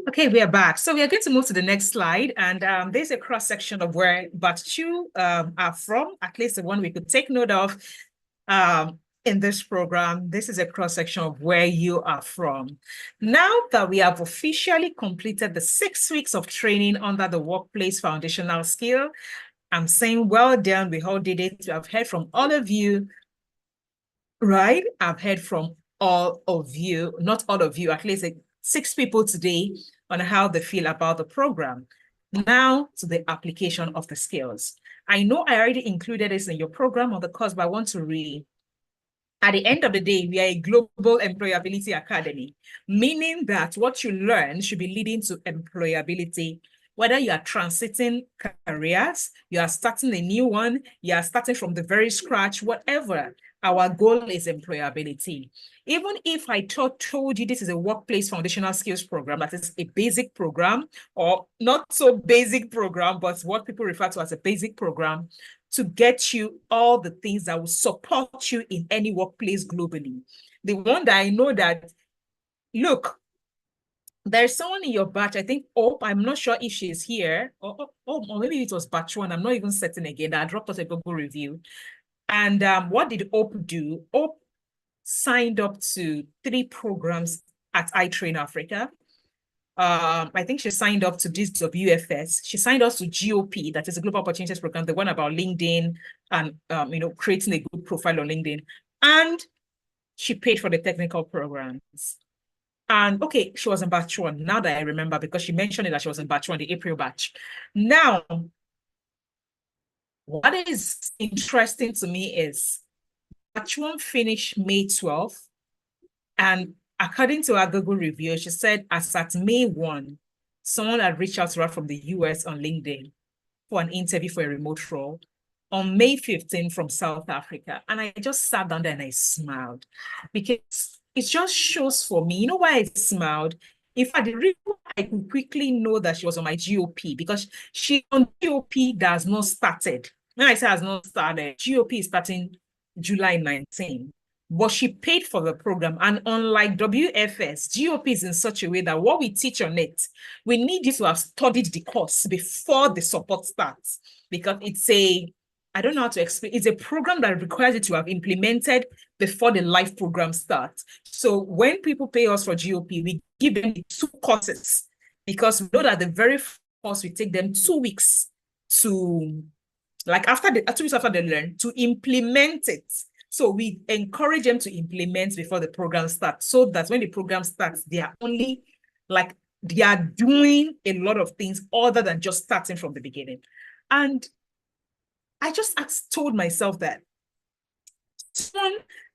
Okay, we are back. So we are going to move to the next slide. And there's a cross-section of where batch 2 are from, at least the one we could take note of in this program. This is a cross-section of where you are from. Now that we have officially completed the 6 weeks of training under the Workplace Foundational Skill, I'm saying well done, we all did it. I've heard from all of you, right? I've heard from all of you, not all of you, at least like 6 people today on how they feel about the program. Now to the application of the skills. I know I already included this in your program on the course, but I want to read. At the end of the day, we are a global employability academy, meaning that what you learn should be leading to employability. Whether you are transiting careers, you are starting a new one, you are starting from the very scratch, whatever, our goal is employability. Even if I told you this is a workplace foundational skills program, that is a basic program, or not so basic program, but what people refer to as a basic program, to get you all the things that will support you in any workplace globally. The one that I know that, look, there's someone in your batch, I think, I'm not sure if she's here, or maybe it was batch 1, I'm not even certain again, that I dropped us a Google review. And what did Hope do? Hope signed up to 3 programs at iTrain Africa. I think she signed up to this WFS. She signed up to GOP, that is a Global Opportunities Program, the one about LinkedIn and creating a good profile on LinkedIn. And she paid for the technical programs. And okay, she was in batch 1. Now that I remember, because she mentioned it that she was in batch 1, the April batch. Now, what is interesting to me is batch 1 finished May 12th, and according to our Google review, she said as at May 1, someone had reached out to her from the US on LinkedIn for an interview for a remote role. On May 15 from South Africa. And I just sat down there and I smiled, because it just shows for me, you know why I smiled? In fact, the reason I could quickly know that she was on my GOP, because she on GOP that has not started. When I say has not started, GOP is starting July 19. But she paid for the program. And unlike WFS, GOP is in such a way that what we teach on it, we need you to have studied the course before the support starts, because it's I don't know how to explain. It's a program that requires you to have implemented before the live program starts. So when people pay us for GOP, we give them 2 courses, because we know that the very first we take them 2 weeks to, like after 2 weeks after they learn, to implement it. So we encourage them to implement before the program starts, so that when the program starts, they are only like, they are doing a lot of things other than just starting from the beginning. And I just told myself that,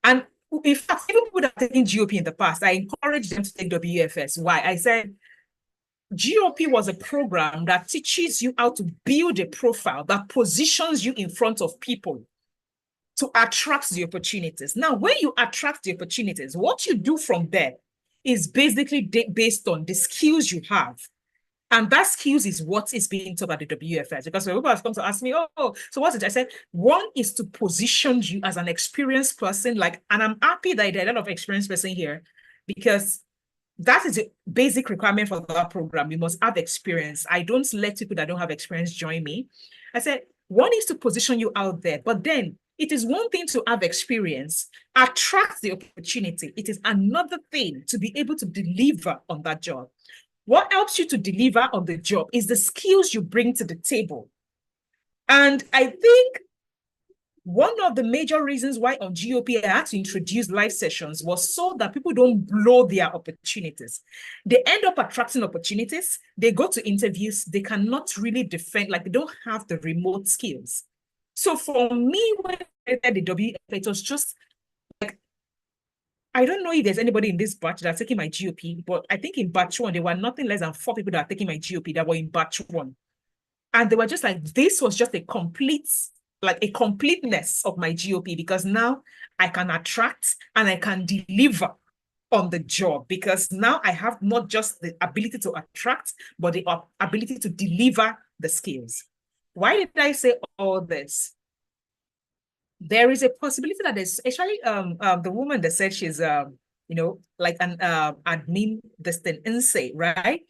and in fact, even people that have taken GOP in the past, I encouraged them to take WFS. Why? I said, GOP was a program that teaches you how to build a profile that positions you in front of people to attract the opportunities. Now, when you attract the opportunities, what you do from there is basically based on the skills you have. And that skills is what is being taught at the WFS. Because when people have come to ask me, oh, so what's it? I said, one is to position you as an experienced person, like, and I'm happy that there are a lot of experienced person here, because that is a basic requirement for that program. You must have experience. I don't let people that don't have experience join me. I said, one is to position you out there, but then it is one thing to have experience, attract the opportunity. It is another thing to be able to deliver on that job. What helps you to deliver on the job is the skills you bring to the table. And I think one of the major reasons why on GOP I had to introduce live sessions was so that people don't blow their opportunities. They end up attracting opportunities. They go to interviews. They cannot really defend, like they don't have the remote skills. So for me, when I did the WFS, it was just like, I don't know if there's anybody in this batch that's taking my GOP, but I think in batch one, there were nothing less than 4 people that are taking my GOP that were in batch one. And they were just like, this was just a completeness of my GOP, because now I can attract and I can deliver on the job, because now I have not just the ability to attract, but the ability to deliver the skills. Why did I say all this? There is a possibility that there's actually the woman that said she's like an admin insane, right?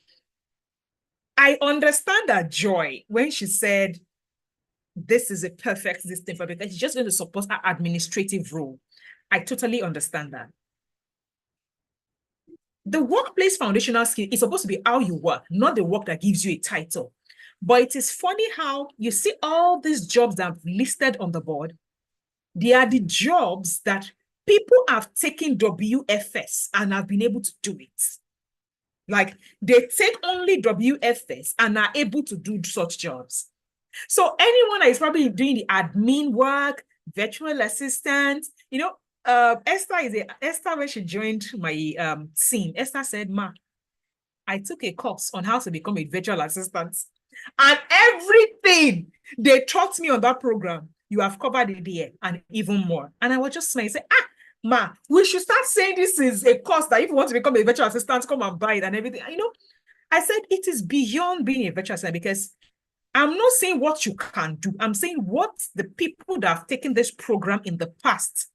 I understand that joy when she said this is a perfect system for, because she's just going to support her administrative role. I totally understand that. The workplace foundational skill is supposed to be how you work, not the work that gives you a title. But it is funny how you see all these jobs that I've listed on the board. They are the jobs that people have taken WFS and have been able to do it. Like they take only WFS and are able to do such jobs. So anyone that is probably doing the admin work, virtual assistant, Esther, when she joined my team, Esther said, Ma, I took a course on how to become a virtual assistant. And everything they taught me on that program, you have covered it here and even more. And I was just smiling, say, Ma, we should start saying this is a course that if you want to become a virtual assistant, come and buy it and everything. I said it is beyond being a virtual assistant, because I'm not saying what you can do. I'm saying what the people that have taken this program in the past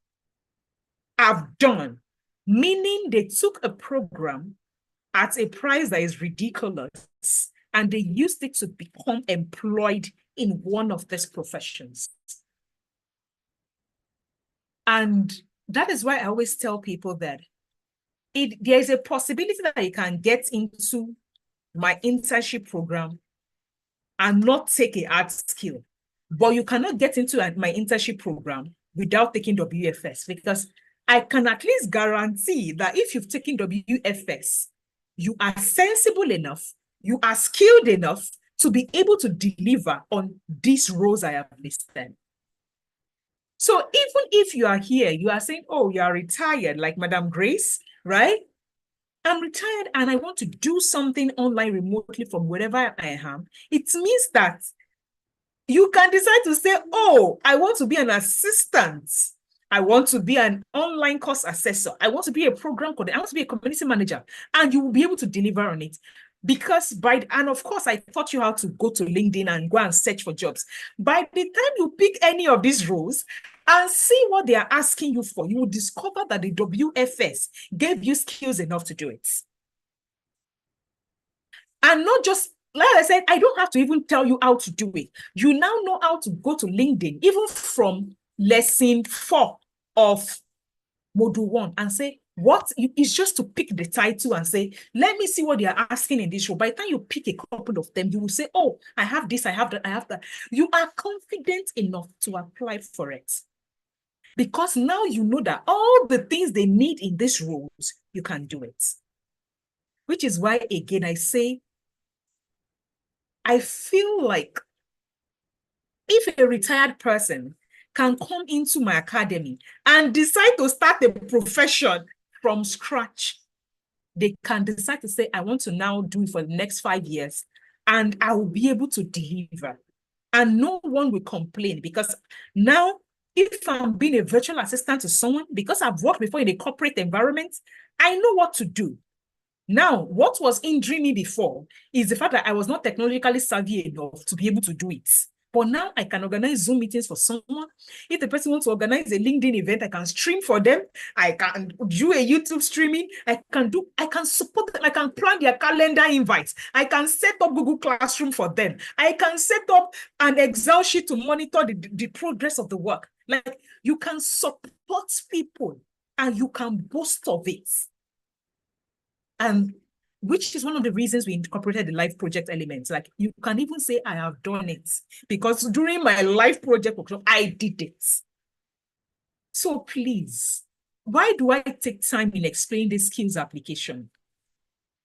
have done, meaning they took a program at a price that is ridiculous and they used it to become employed in one of these professions. And that is why I always tell people that there is a possibility that you can get into my internship program and not take a hard skill, but you cannot get into my internship program without taking WFS, because I can at least guarantee that if you've taken WFS, you are sensible enough, you are skilled enough to be able to deliver on these roles I have listed. So even if you are here, you are saying, oh, you are retired, like Madam Grace, right? I'm retired and I want to do something online remotely from wherever I am. It means that you can decide to say, oh, I want to be an assistant. I want to be an online course assessor. I want to be a program coordinator. I want to be a community manager. And you will be able to deliver on it. Because and of course, I taught you how to go to LinkedIn and go and search for jobs. By the time you pick any of these roles and see what they are asking you for, you will discover that the WFS gave you skills enough to do it. And not just, like I said, I don't have to even tell you how to do it. You now know how to go to LinkedIn, even from lesson 4 of module 1, and say, it's just to pick the title and say, let me see what they are asking in this role. By the time you pick a couple of them, you will say, oh, I have this, I have that, I have that. You are confident enough to apply for it. Because now you know that all the things they need in these roles, you can do it. Which is why, again, I say, I feel like if a retired person can come into my academy and decide to start a profession from scratch, they can decide to say, I want to now do it for the next 5 years, and I will be able to deliver. And no one will complain, because now, if I'm being a virtual assistant to someone, because I've worked before in a corporate environment, I know what to do. Now, what was hindering me before is the fact that I was not technologically savvy enough to be able to do it. But now I can organize Zoom meetings for someone. If the person wants to organize a LinkedIn event, I can stream for them. I can do a YouTube streaming. I can support them. I can plan their calendar invites. I can set up Google Classroom for them. I can set up an Excel sheet to monitor the progress of the work. Like, you can support people and you can boast of it. And which is one of the reasons we incorporated the life project elements. Like, you can even say, I have done it, because during my life project workshop, I did it. So please, why do I take time in explaining this skills application?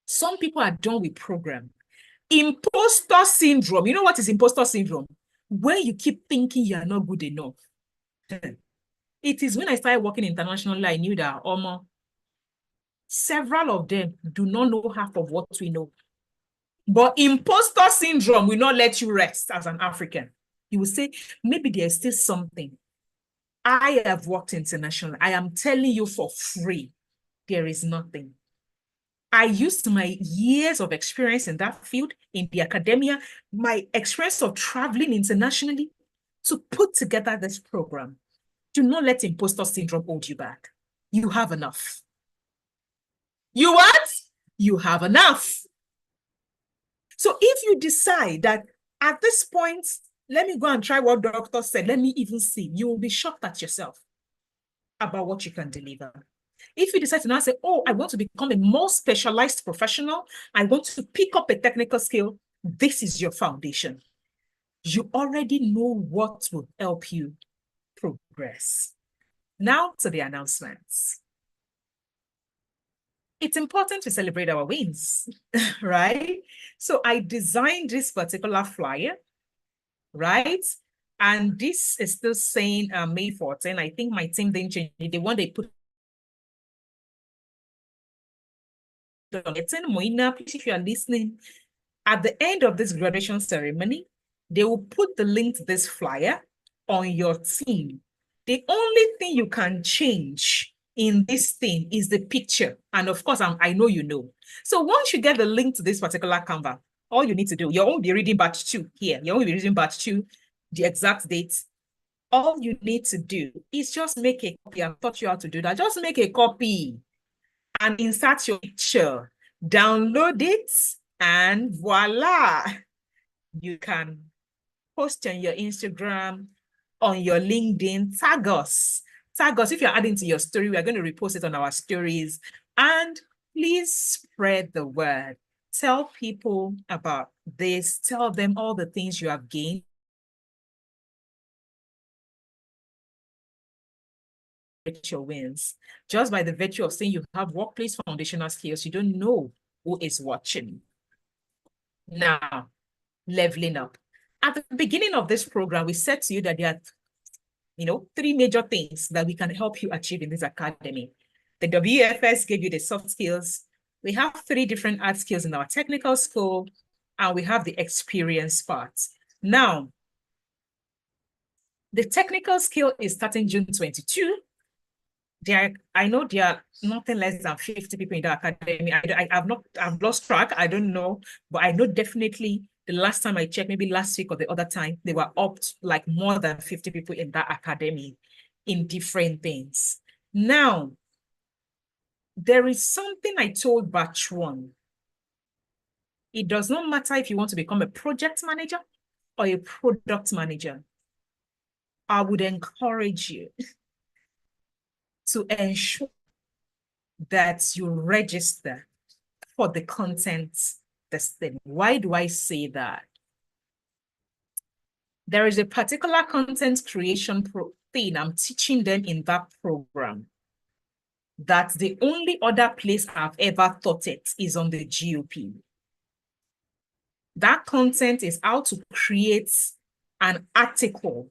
Some people are done with program. Imposter syndrome. You know what is imposter syndrome? When you keep thinking you are not good enough. It is when I started working internationally, I knew that several of them do not know half of what we know. But imposter syndrome will not let you rest as an African. You will say, maybe there's still something. I have worked internationally. I am telling you for free, there is nothing. I used my years of experience in that field, in the academia, my experience of traveling internationally to put together this program. Do not let imposter syndrome hold you back. You have enough. You what? You have enough. So if you decide that at this point, let me go and try what doctor said, let me even see, you will be shocked at yourself about what you can deliver. If you decide to now say, oh, I want to become a more specialized professional, I want to pick up a technical skill, this is your foundation. You already know what will help you progress. Now to the announcements. It's important to celebrate our wins, right? So I designed this particular flyer, right? And this is still saying May 14. I think my team didn't change it. The one they put on Moina, please, if you are listening, at the end of this graduation ceremony, they will put the link to this flyer on your team. The only thing you can change in this thing is the picture. And of course, I know you know. So once you get the link to this particular Canva, all you need to do, you won't be reading batch 2 here. You won't be reading batch 2, the exact date. All you need to do is just make a copy. I've taught you how to do that. Just make a copy and insert your picture, download it, and voila, you can post on your Instagram, on your LinkedIn, tag us. Tag us. If you're adding to your story, we are going to repost it on our stories. And please spread the word. Tell people about this. Tell them all the things you have gained. Your wins. Just by the virtue of saying you have workplace foundational skills, you don't know who is watching. Now, leveling up. At the beginning of this program, we said to you that there are 3 major things that we can help you achieve in this academy. The WFS gave you the soft skills. We have 3 different hard skills in our technical school, and we have the experience part. Now, the technical skill is starting June 22. I know there are nothing less than 50 people in the academy. I've lost track. I don't know, but I know definitely the last time I checked, maybe last week or the other time, they were up to like more than 50 people in that academy in different things. Now, there is something I told batch 1. It does not matter if you want to become a project manager or a product manager. I would encourage you to ensure that you register for the content testing. Why do I say that? There is a particular content creation thing I'm teaching them in that program. That's the only other place I've ever taught it is on the GOP. That content is how to create an article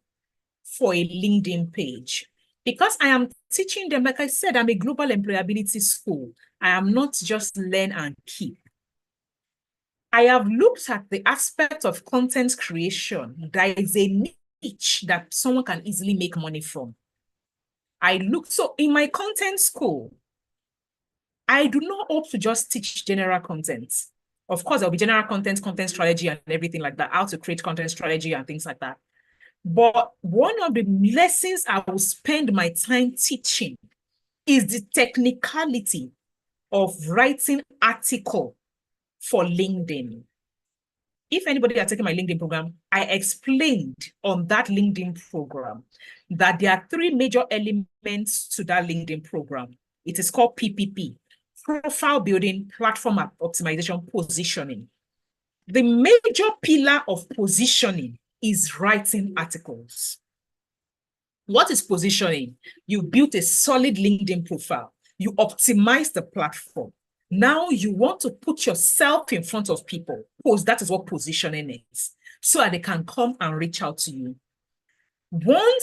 for a LinkedIn page. Because I am teaching them, like I said, I'm a global employability school. I am not just learn and keep. I have looked at the aspect of content creation. There is a niche that someone can easily make money from. So in my content school, I do not hope to just teach general content. Of course, there'll be general content, content strategy, and everything like that, how to create content strategy and things like that. But one of the lessons I will spend my time teaching is the technicality of writing article for LinkedIn. If anybody has taken my LinkedIn program, I explained on that LinkedIn program that there are 3 major elements to that LinkedIn program. It is called PPP, profile building, platform optimization, positioning. The major pillar of positioning is writing articles. What is positioning? You built a solid LinkedIn profile. You optimize the platform. Now you want to put yourself in front of people. That is what positioning is. So that they can come and reach out to you. I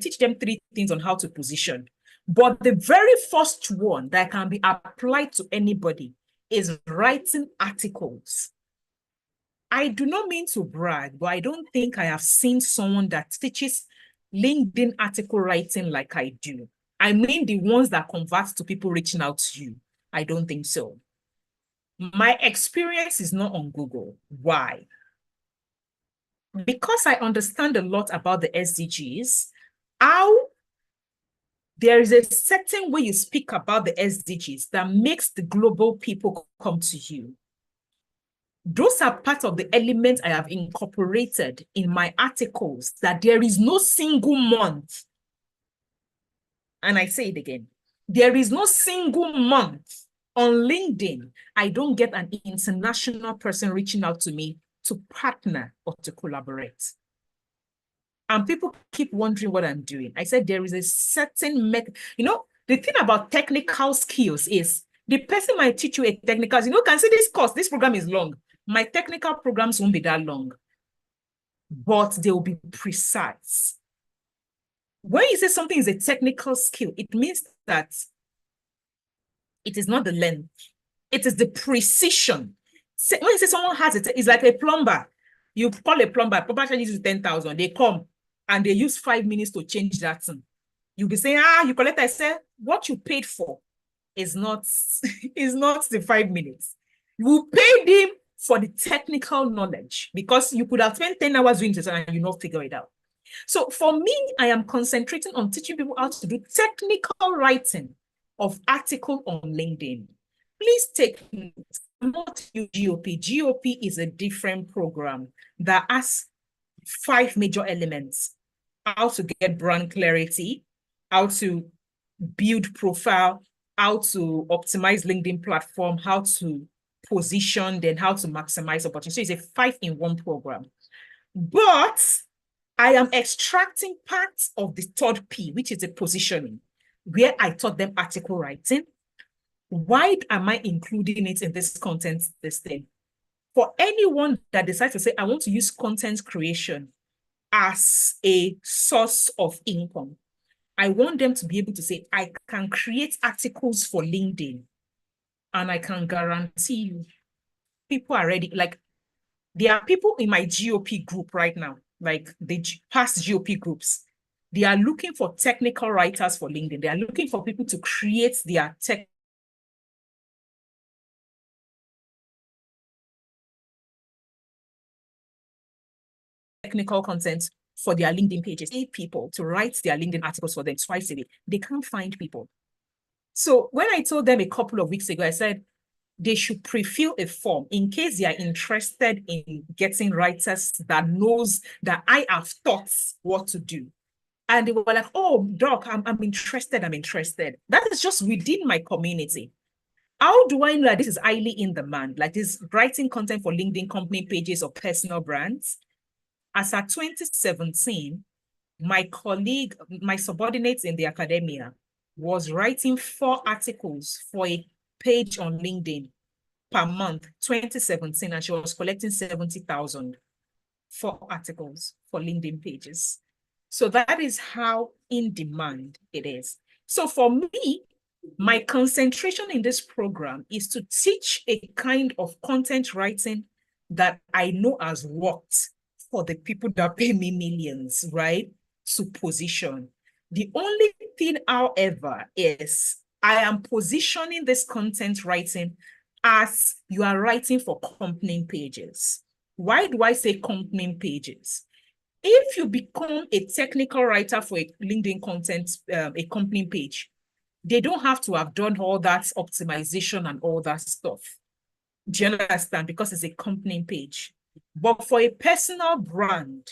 teach them 3 things on how to position. But the very first one that can be applied to anybody is writing articles. I do not mean to brag, but I don't think I have seen someone that teaches LinkedIn article writing like I do. I mean the ones that convert to people reaching out to you. I don't think so. My experience is not on Google. Why? Because I understand a lot about the SDGs, how there is a certain way you speak about the SDGs that makes the global people come to you. Those are part of the elements I have incorporated in my articles, that there is no single month. And I say it again, there is no single month on LinkedIn I don't get an international person reaching out to me to partner or to collaborate. And people keep wondering what I'm doing. I said there is a certain the thing about technical skills is the person might teach you a technical, can see this course, this program is long. My technical programs won't be that long, but they will be precise. When you say something is a technical skill, it means that it is not the length, it is the precision. When you say someone has it, it's like a plumber. You call a plumber charges you 10,000. They come and they use 5 minutes to change that thing. You'll be saying, you collect. I say, what you paid for is not the 5 minutes. You paid him for the technical knowledge, because you could have spent 10 hours doing this and you not figure it out. So for me, I am concentrating on teaching people how to do technical writing of article on LinkedIn. Please take note, I'm not GOP. GOP is a different program that has 5 major elements: how to get brand clarity, how to build profile, how to optimize LinkedIn platform, how to position, then how to maximize opportunity. So it's a 5-in-1 program. But I am extracting parts of the 3rd P, which is the positioning, where I taught them article writing. Why am I including it in this content thing? For anyone that decides to say, I want to use content creation as a source of income, I want them to be able to say, I can create articles for LinkedIn, and I can guarantee you people are ready. Like, there are people in my GOP group right now, like the past GOP groups. They are looking for technical writers for LinkedIn. They are looking for people to create their technical content for their LinkedIn pages. They need people to write their LinkedIn articles for them twice a day. They can't find people. So when I told them a couple of weeks ago, I said they should pre-fill a form in case they are interested in getting writers that knows that I have taught what to do. And they were like, oh, Doc, I'm interested. That is just within my community. How do I know that this is highly in demand? Like this writing content for LinkedIn company pages or personal brands? As at 2017, my colleague, my subordinates in the academia was writing 4 articles for a page on LinkedIn per month, 2017, and she was collecting 70,000 for articles for LinkedIn pages. So that is how in demand it is. So for me, my concentration in this program is to teach a kind of content writing that I know has worked for the people that pay me millions, right? To position. The only thing, however, is I am positioning this content writing as you are writing for company pages. Why do I say company pages? If you become a technical writer for a LinkedIn content, a company page, they don't have to have done all that optimization and all that stuff. Do you understand? Because it's a company page. But for a personal brand,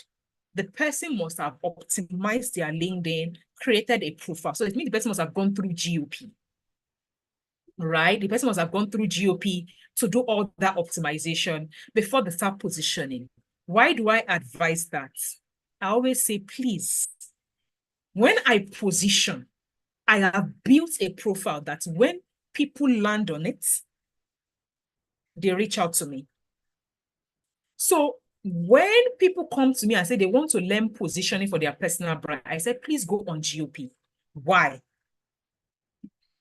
the person must have optimized their LinkedIn, created a profile. So it means the person must have gone through GOP, right? The person must have gone through GOP to do all that optimization before they start positioning. Why do I advise that? I always say, please, when I position, I have built a profile that when people land on it, they reach out to me. So when people come to me and say they want to learn positioning for their personal brand, I said, please go on GOP. Why?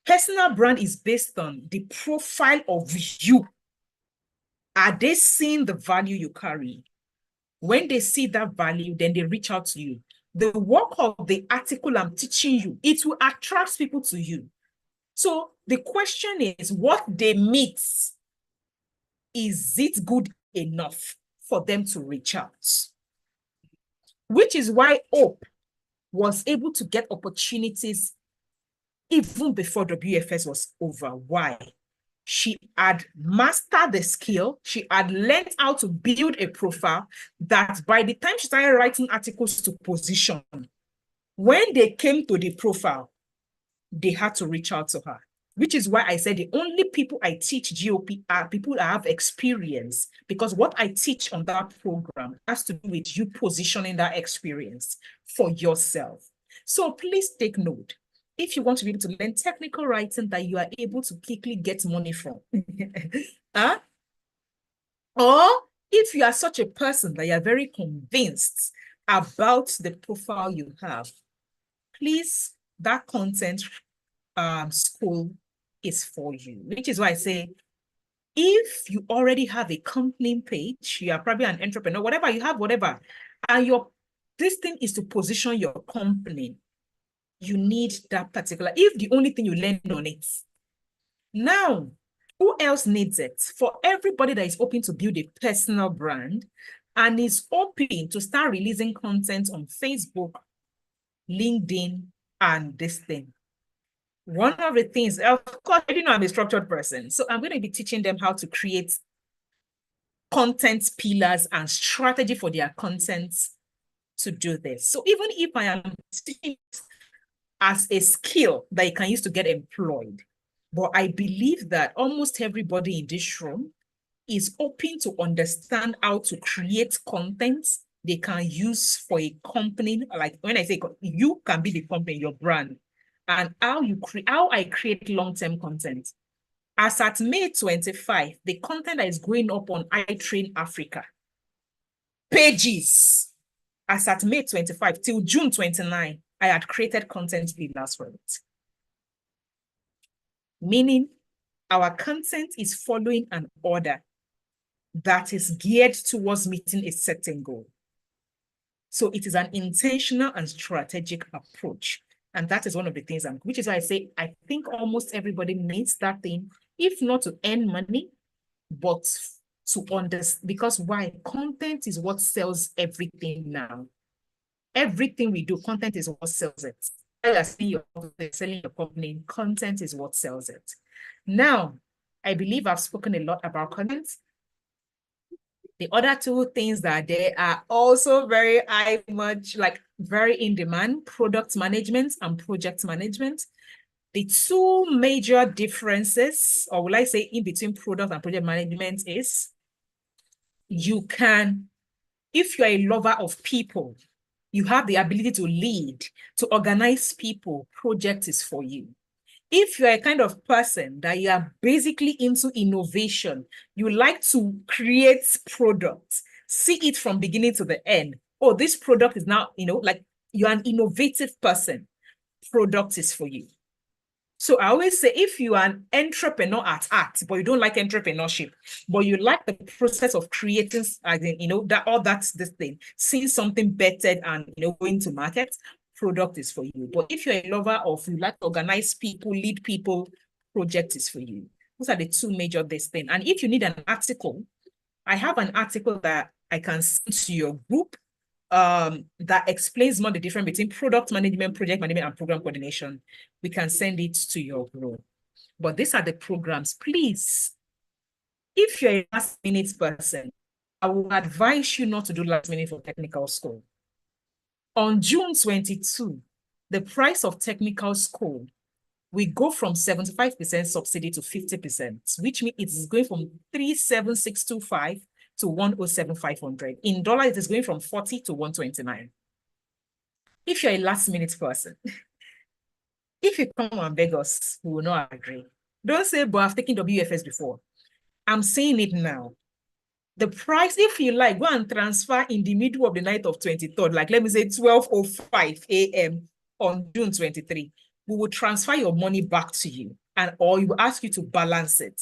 Personal brand is based on the profile of you. Are they seeing the value you carry? When they see that value, then they reach out to you. The work of the article I'm teaching you, it will attract people to you. So the question is, what they meet, is it good enough for them to reach out? Which is why Hope was able to get opportunities even before WFS was over. Why? She had mastered the skill. She had learned how to build a profile that by the time she started writing articles to position, when they came to the profile, they had to reach out to her. Which is why I said the only people I teach GOP are people that have experience, because what I teach on that program has to do with you positioning that experience for yourself. So please take note. If you want to be able to learn technical writing that you are able to quickly get money from, or if you are such a person that you are very convinced about the profile you have, please, that content school is for you, which is why I say, if you already have a company page, you are probably an entrepreneur, whatever you have, whatever, and this thing is to position your company, you need that particular, if the only thing you learn on it. Now, who else needs it? For everybody that is open to build a personal brand and is open to start releasing content on Facebook, LinkedIn, and this thing. One of the things, of course, I didn't know I'm a structured person, so I'm going to be teaching them how to create content pillars and strategy for their content to do this. So even if I am teaching as a skill that you can use to get employed, but I believe that almost everybody in this room is open to understand how to create content they can use for a company. Like when I say you can be the company, your brand, and how I create long-term content. As at May 25, the content that is going up on iTrain Africa pages, as at May 25 till June 29, I had created content pillars for it. Meaning our content is following an order that is geared towards meeting a certain goal. So it is an intentional and strategic approach. And that is one of the things, which is why I say, I think almost everybody needs that thing, if not to earn money, but to understand, because why? Content is what sells everything now. Everything we do, content is what sells it. Selling your company, content is what sells it. Now, I believe I've spoken a lot about content. The other two things that they are also very very in demand, product management and project management. The two major differences, or will I say in between product and project management, is you can, if you're a lover of people, you have the ability to lead, to organize people, project is for you. If you're a kind of person that you are basically into innovation, you like to create products, see it from beginning to the end. Oh, this product is now, like you're an innovative person, product is for you. So I always say, if you are an entrepreneur at heart, but you don't like entrepreneurship, but you like the process of creating, this thing, seeing something better and, going to market, product is for you. But if you're a lover of, you like to organize people, lead people, project is for you. Those are the two major things. And if you need an article, I have an article that I can send to your group that explains more the difference between product management, project management, and program coordination. We can send it to your group. But these are the programs. Please, if you're a last minute person, I would advise you not to do last minute for technical school. On June 22, the price of technical school we go from 75% subsidy to 50%, which means it is going from 37625 to 107,500. In dollars, it is going from 40 to 129. If you're a last minute person, if you come and beg us, we will not agree. Don't say, but I've taken WFS before. I'm saying it now. The price, if you like, go and transfer in the middle of the night of 23rd, like let me say 12:05 a.m. on June 23. We will transfer your money back to you, and or we will ask you to balance it.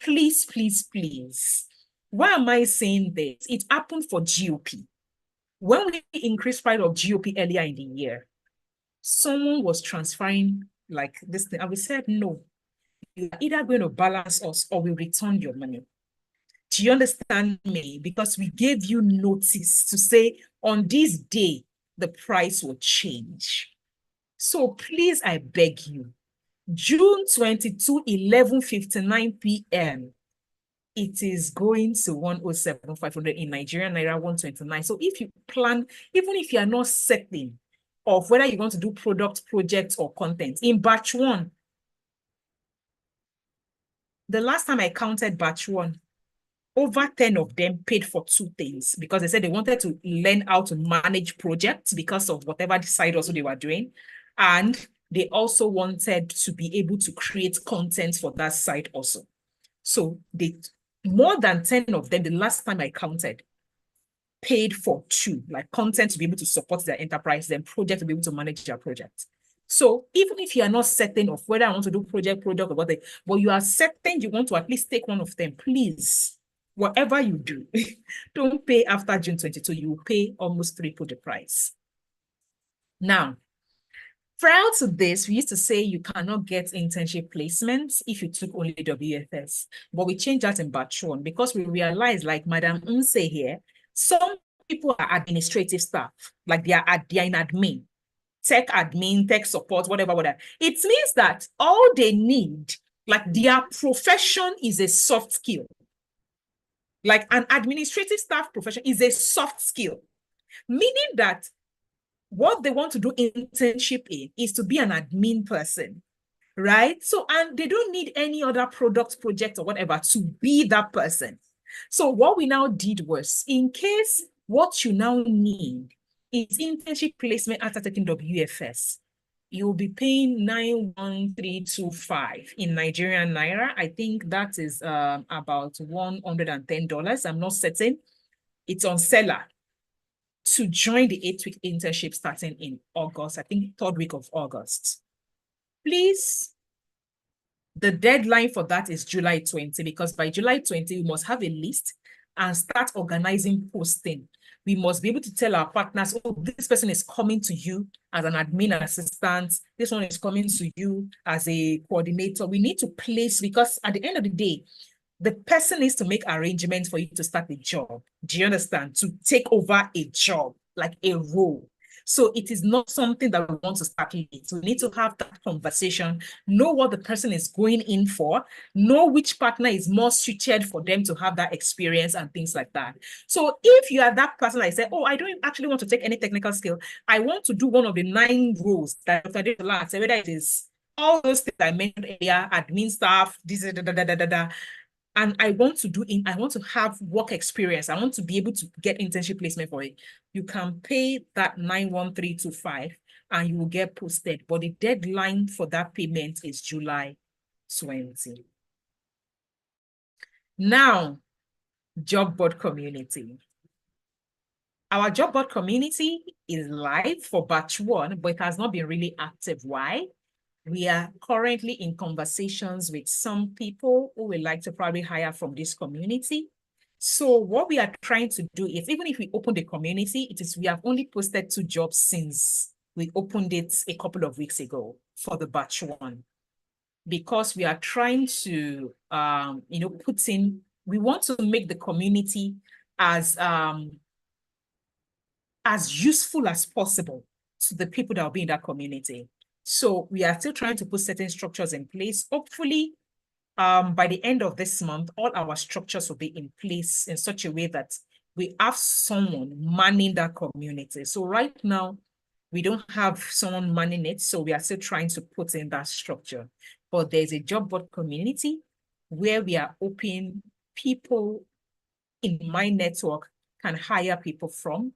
Please, please, please. Why am I saying this? It happened for GOP. When we increased price of GOP earlier in the year, someone was transferring like this thing, and we said, no, you're either going to balance us or we return your money. Do you understand me? Because we gave you notice to say on this day, the price will change. So please, I beg you, June 22, 11:59 p.m., it is going to 107,500 in Nigerian Naira 129. So if you plan, even if you are not certain of whether you want to do product, project, or content, in batch one, the last time I counted batch one, over 10 of them paid for two things because they said they wanted to learn how to manage projects because of whatever side also they were doing. And they also wanted to be able to create content for that side also. So they, more than 10 of them, the last time I counted, paid for two, like content to be able to support their enterprise, then project to be able to manage their project. So even if you are not certain of whether I want to do project, product, or whatever, but you are certain you want to at least take one of them, please, whatever you do, don't pay after June 22. You will pay almost triple the price. Now, prior to this, we used to say you cannot get internship placements if you took only WFS, but we changed that in batch one because we realized, like Madam Unse here, some people are administrative staff, like they are in admin, tech support, whatever. It means that all they need, like their profession is a soft skill. Like an administrative staff profession is a soft skill, meaning that what they want to do internship in is to be an admin person, right? So, and they don't need any other product, project, or whatever to be that person. So what we now did was, in case what you now need is internship placement after taking WFS, you'll be paying 91325 in Nigerian Naira. I think that is about $110. I'm not certain. It's on Seller to join the 8-week internship starting in August, I think 3rd week of August. Please, the deadline for that is July 20, because by July 20, we must have a list and start organizing posting. We must be able to tell our partners, oh, this person is coming to you as an admin assistant. This one is coming to you as a coordinator. We need to place, because at the end of the day, the person needs to make arrangements for you to start a job. Do you understand? To take over a job, like a role. So it is not something that we want to start late. So we need to have that conversation, know what the person is going in for, know which partner is more suited for them to have that experience and things like that. So if you are that person, I say, oh, I don't actually want to take any technical skill. I want to do one of the 9 roles that I did last, whether it is all those things I mentioned earlier, admin staff, this, and I want to have work experience. I want to be able to get internship placement for it. You can pay that 91325 and you will get posted. But the deadline for that payment is July 20. Now, job board community. Our job board community is live for batch 1, but it has not been really active. Why? We are currently in conversations with some people who would like to probably hire from this community. So what we are trying to do is, even if we open the community, we have only posted 2 jobs since we opened it a couple of weeks ago for the batch one, because we are trying to, put in, we want to make the community as useful as possible to the people that will be in that community. So we are still trying to put certain structures in place. Hopefully, by the end of this month, all our structures will be in place in such a way that we have someone manning that community. So right now, we don't have someone manning it, so we are still trying to put in that structure. But there's a job board community where we are open, people in my network can hire people from.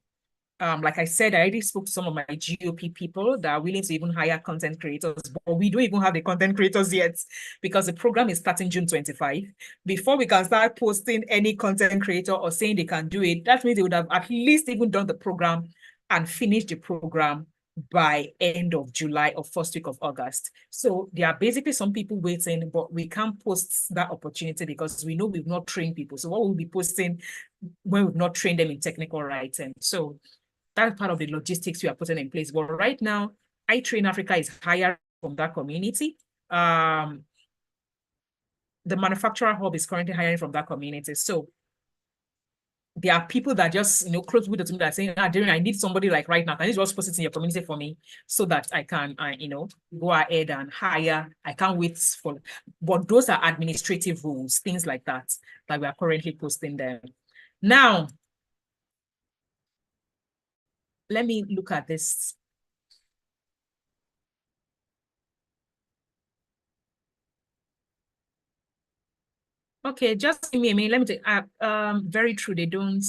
Like I said, I already spoke to some of my GOP people that are willing to even hire content creators, but we don't even have the content creators yet because the program is starting June 25. Before we can start posting any content creator or saying they can do it, that means they would have at least even done the program and finished the program by end of July or first week of August. So there are basically some people waiting, but we can't post that opportunity because we know we've not trained people. So what we'll be posting when we've not trained them in technical writing. So that's part of the logistics we are putting in place. But right now, iTrain Africa is hiring from that community. The manufacturer hub is currently hiring from that community. So there are people that just, close with the team that are saying, Darren, I need somebody like right now. Can you just post it in your community for me so that I can, go ahead and hire? I can't wait for, but those are administrative rules, things like that we are currently posting there. Now, let me look at this. Okay, just give me a minute. Let me take, very true, they don't.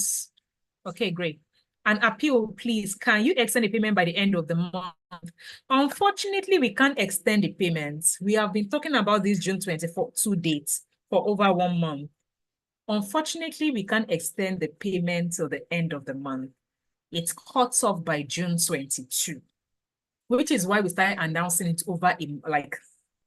Okay, great. An appeal, please, can you extend the payment by the end of the month? Unfortunately, we can't extend the payments. We have been talking about this June 24 dates for over 1 month. Unfortunately, we can't extend the payment till the end of the month. It cuts off by June 22, which is why we started announcing it over in,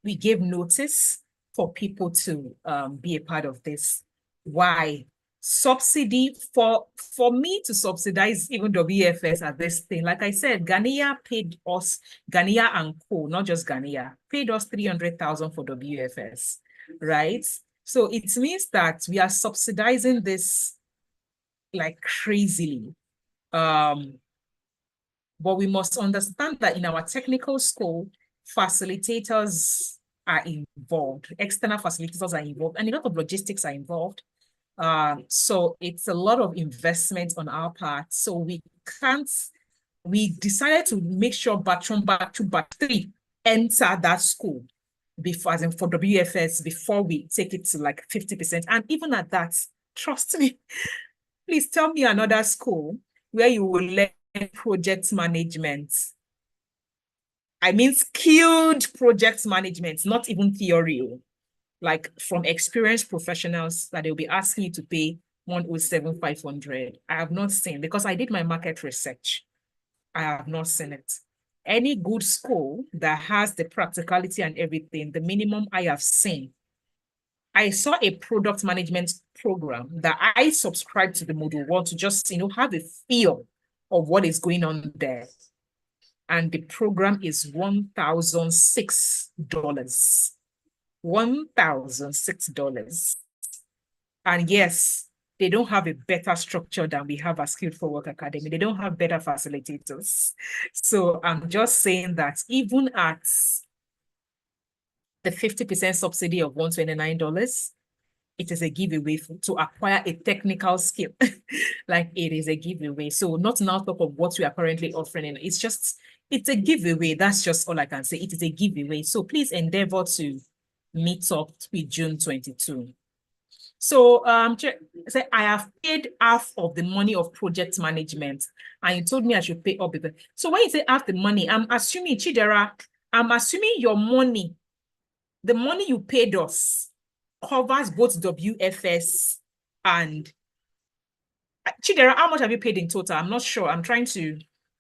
we gave notice for people to be a part of this. Why? Subsidy for me to subsidize even WFS at this thing. Like I said, Ghana paid us, Ghana and Co, not just Ghana, paid us 300,000 for WFS, right? So it means that we are subsidizing this like crazily. But we must understand that in our technical school, facilitators are involved, external facilitators are involved, and a lot of logistics are involved. So it's a lot of investment on our part. So we decided to make sure batch 1, batch 2, batch 3 enter that school before, as in for WFS, before we take it to like 50%. And even at that, trust me, please tell me another school where you will learn project management. I mean, skilled project management, not even theory, like from experienced professionals that they'll be asking you to pay 107,500. I have not seen, because I did my market research. I have not seen it. Any good school that has the practicality and everything, the minimum I have seen, I saw a product management program that I subscribed to the module 1 to just, have a feel of what is going on there. And the program is $1,006. $1,006. And yes, they don't have a better structure than we have at Skilled for Work Academy. They don't have better facilitators. So I'm just saying that even at the 50% subsidy of $129, it is a giveaway to acquire a technical skill. Like it is a giveaway. So not now top of what we are currently offering. It's a giveaway. That's just all I can say. It is a giveaway. So please endeavor to meet up with June 22. So say I have paid half of the money of project management, and you told me I should pay up with it. So when you say half the money, I'm assuming, Chidera, I'm assuming your money, the money you paid us, covers both WFS and Chidera. How much have you paid in total? I'm not sure. I'm trying to.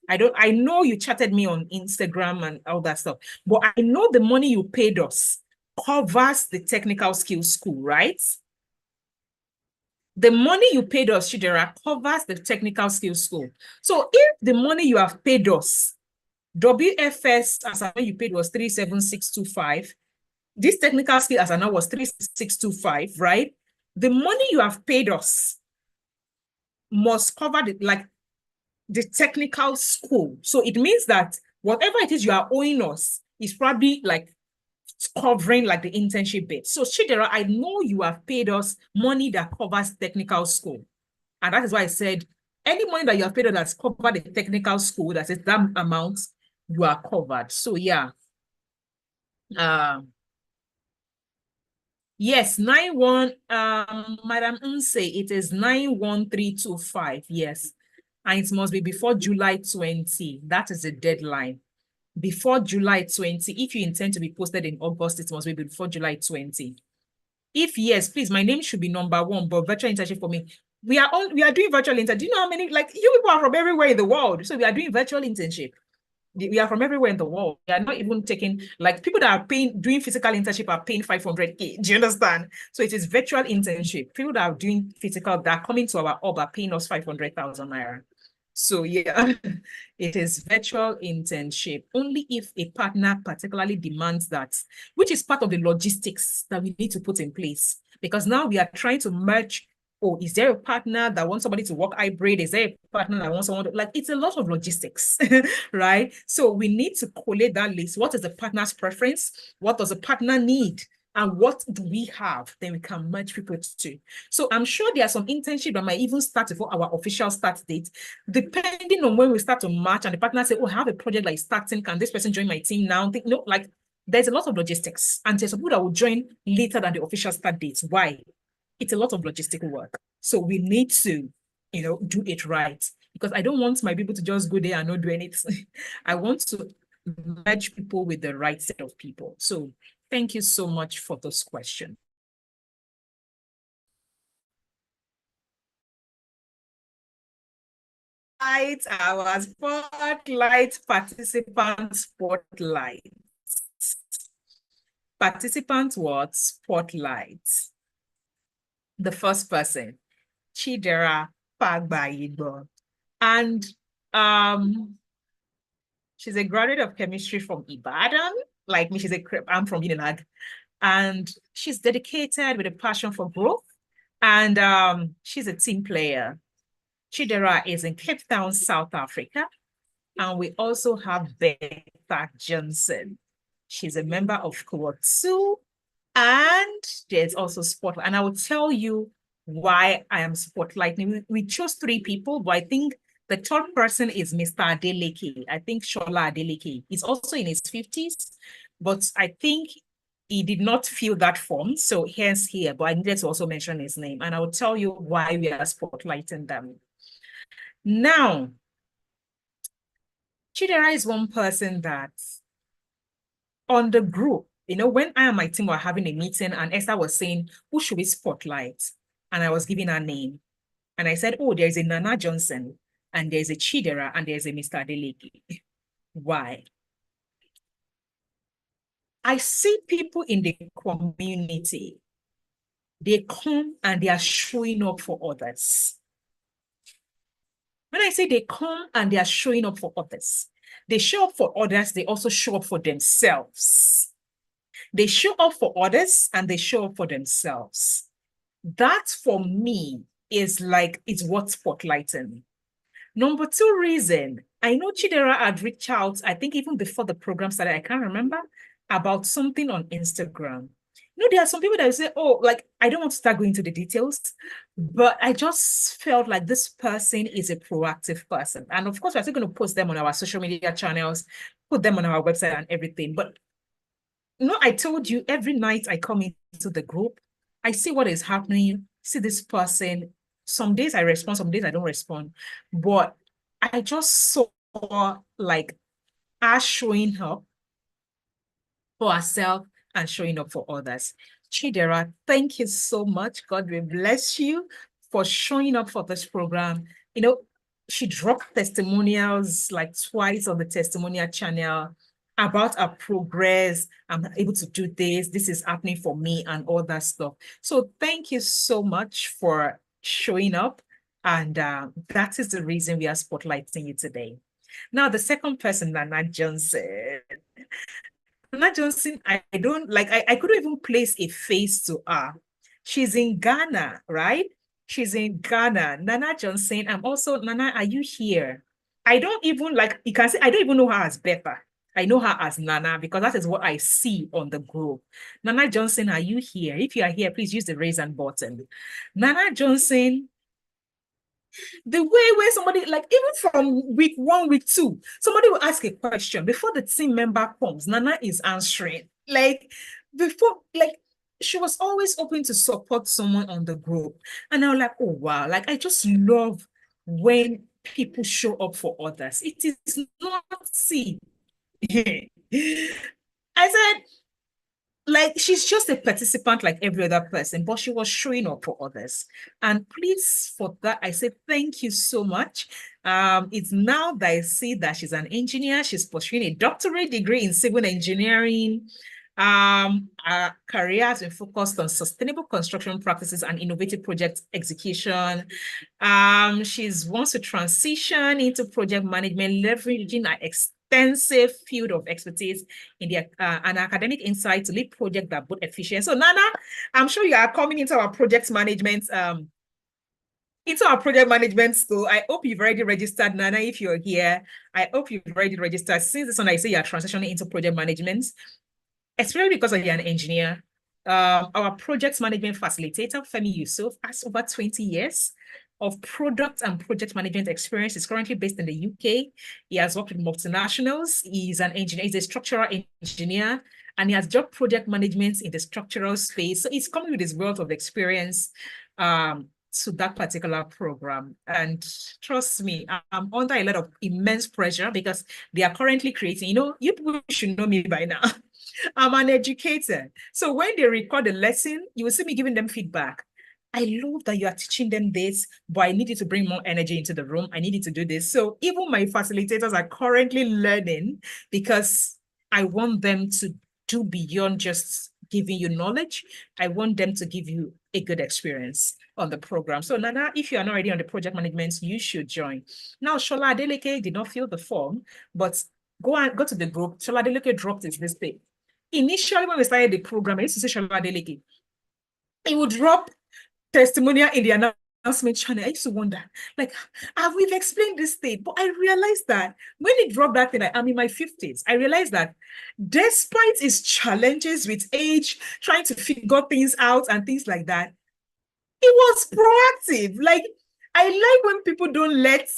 I know you chatted me on Instagram and all that stuff, but I know the money you paid us covers the technical skills school, right? The money you paid us, Chidera, covers the technical skills school. So if the money you have paid us WFS, as I know you paid, was 37625. This technical skill, as I know, was 36625, right? The money you have paid us must cover the technical school. So it means that whatever it is you are owing us is probably like covering like the internship bit. So Chidera, I know you have paid us money that covers technical school. And that is why I said any money that you have paid us that's covered the technical school, that is that amount, you are covered. So yeah. Yes, 91, Madam Unse, it is 91325. Yes. And it must be before July 20. That is the deadline. Before July 20. If you intend to be posted in August, it must be before July 20. If yes, please, my name should be number 1, but virtual internship for me. We are doing virtual internship. Do you know how many, like, you people are from everywhere in the world. So we are doing virtual internship. We are from everywhere in the world. We are not even taking, like, people that are doing physical internship are paying 500K. Do you understand? So it is virtual internship. People that are doing physical, that are coming to our hub are paying us 500,000 naira. So yeah, it is virtual internship only if a partner particularly demands that, which is part of the logistics that we need to put in place. Because now we are trying to merge. Oh, is there a partner that wants somebody to work hybrid? Is there a partner that wants someone to, like, it's a lot of logistics, right? So we need to collate that list. What is the partner's preference? What does the partner need? And what do we have? Then we can merge people to. So I'm sure there are some internship that might even start before our official start date, depending on when we start to match and the partner say, oh, I have a project like starting. Can this person join my team now? Like there's a lot of logistics. And there's people that will join later than the official start date. Why? It's a lot of logistical work. So we need to, do it right. Because I don't want my people to just go there and not do anything. I want to merge people with the right set of people. So thank you so much for this question. Our spotlight participant spotlight. Participant what? Spotlight. The first person, Chidera Pagbayibo. And she's a graduate of chemistry from Ibadan. Like me, I'm from Uninag. And she's dedicated with a passion for growth. And she's a team player. Chidera is in Cape Town, South Africa. And we also have Betha Johnson. She's a member of Cohort 2. And there's also Spotlight. And I will tell you why I am spotlighting. We chose 3 people, but I think the third person is Mr. Adeleke. I think Shola Adeleke. He's also in his 50s, but I think he did not fill that form. So hence here, but I needed to also mention his name. And I will tell you why we are spotlighting them. Now, Chidera is one person that on the group, when I and my team were having a meeting and Esther was saying, who should we spotlight? And I was giving her name. And I said, oh, there's a Nana Johnson, and there's a Chidera, and there's a Mr. Adeleke. Why? I see people in the community, they come and they are showing up for others. When I say they come and they are showing up for others, they show up for others, they also show up for themselves. They show up for others and they show up for themselves. That for me is it's worth spotlighting. Number 2 reason, I know Chidera had reached out, I think even before the program started, I can't remember, about something on Instagram. There are some people that say, oh, I don't want to start going into the details, but I just felt like this person is a proactive person. And of course, we're still going to post them on our social media channels, put them on our website and everything. But I told you every night I come into the group, I see what is happening, see this person. Some days I respond, some days I don't respond. But I just saw us showing up for ourselves and showing up for others. Chidera, thank you so much. God will bless you for showing up for this program. She dropped testimonials twice on the testimonial channel about our progress. I'm able to do this. This is happening for me and all that stuff. So thank you so much for showing up. And that is the reason we are spotlighting you today. Now, the second person, Nana Johnson. Nana Johnson, I don't like, I couldn't even place a face to her. She's in Ghana, right? She's in Ghana. Nana Johnson, I'm also, Nana, are you here? I don't even like, you can say, I don't even know her as Beppa. I know her as Nana because that is what I see on the group. Nana Johnson, are you here? If you are here, please use the raise hand button. Nana Johnson, the way where somebody, like even from week 1, week 2, somebody will ask a question before the team member comes. Nana is answering. Like before, like she was always open to support someone on the group. And I was like, oh wow, like I just love when people show up for others. It is not see. I said, like she's just a participant like every other person, but she was showing up for others. And please, for that, I say thank you so much. It's now that I see that she's an engineer. She's pursuing a doctorate degree in civil engineering. Her career has been focused on sustainable construction practices and innovative project execution. She's wants to transition into project management, leveraging her extensive field of expertise in the an academic insight to lead projects that are both efficient. So Nana, I'm sure you are coming into our project management school. I hope you've already registered, Nana. If you're here, I hope you've already registered. Since this one, I say you're transitioning into project management, especially because you're an engineer. Our project management facilitator, Femi Yusuf, has over 20 years of product and project management experience. He's currently based in the UK. He has worked with multinationals. He's an engineer. He's a structural engineer, and he has job project management in the structural space. So he's coming with his wealth of experience to that particular program. And trust me, I'm under a lot of immense pressure because they are currently creating, you people should know me by now. I'm an educator. So when they record a lesson, you will see me giving them feedback. I love that you are teaching them this, but I need you to bring more energy into the room. I need you to do this. So even my facilitators are currently learning because I want them to do beyond just giving you knowledge. I want them to give you a good experience on the program. So Nana, if you are not already on the project management, you should join. Now, Shola Adeleke did not fill the form, but go to the group. Shola Adeleke dropped his this thing. Initially, when we started the program, I used to say Shola Adeleke. He would drop testimonial in the announcement channel. I used to wonder, like, we've explained this thing, but I realized that when he dropped that thing, I'm in my 50s. I realized that despite his challenges with age, trying to figure things out and things like that, he was proactive. Like, I like when people don't let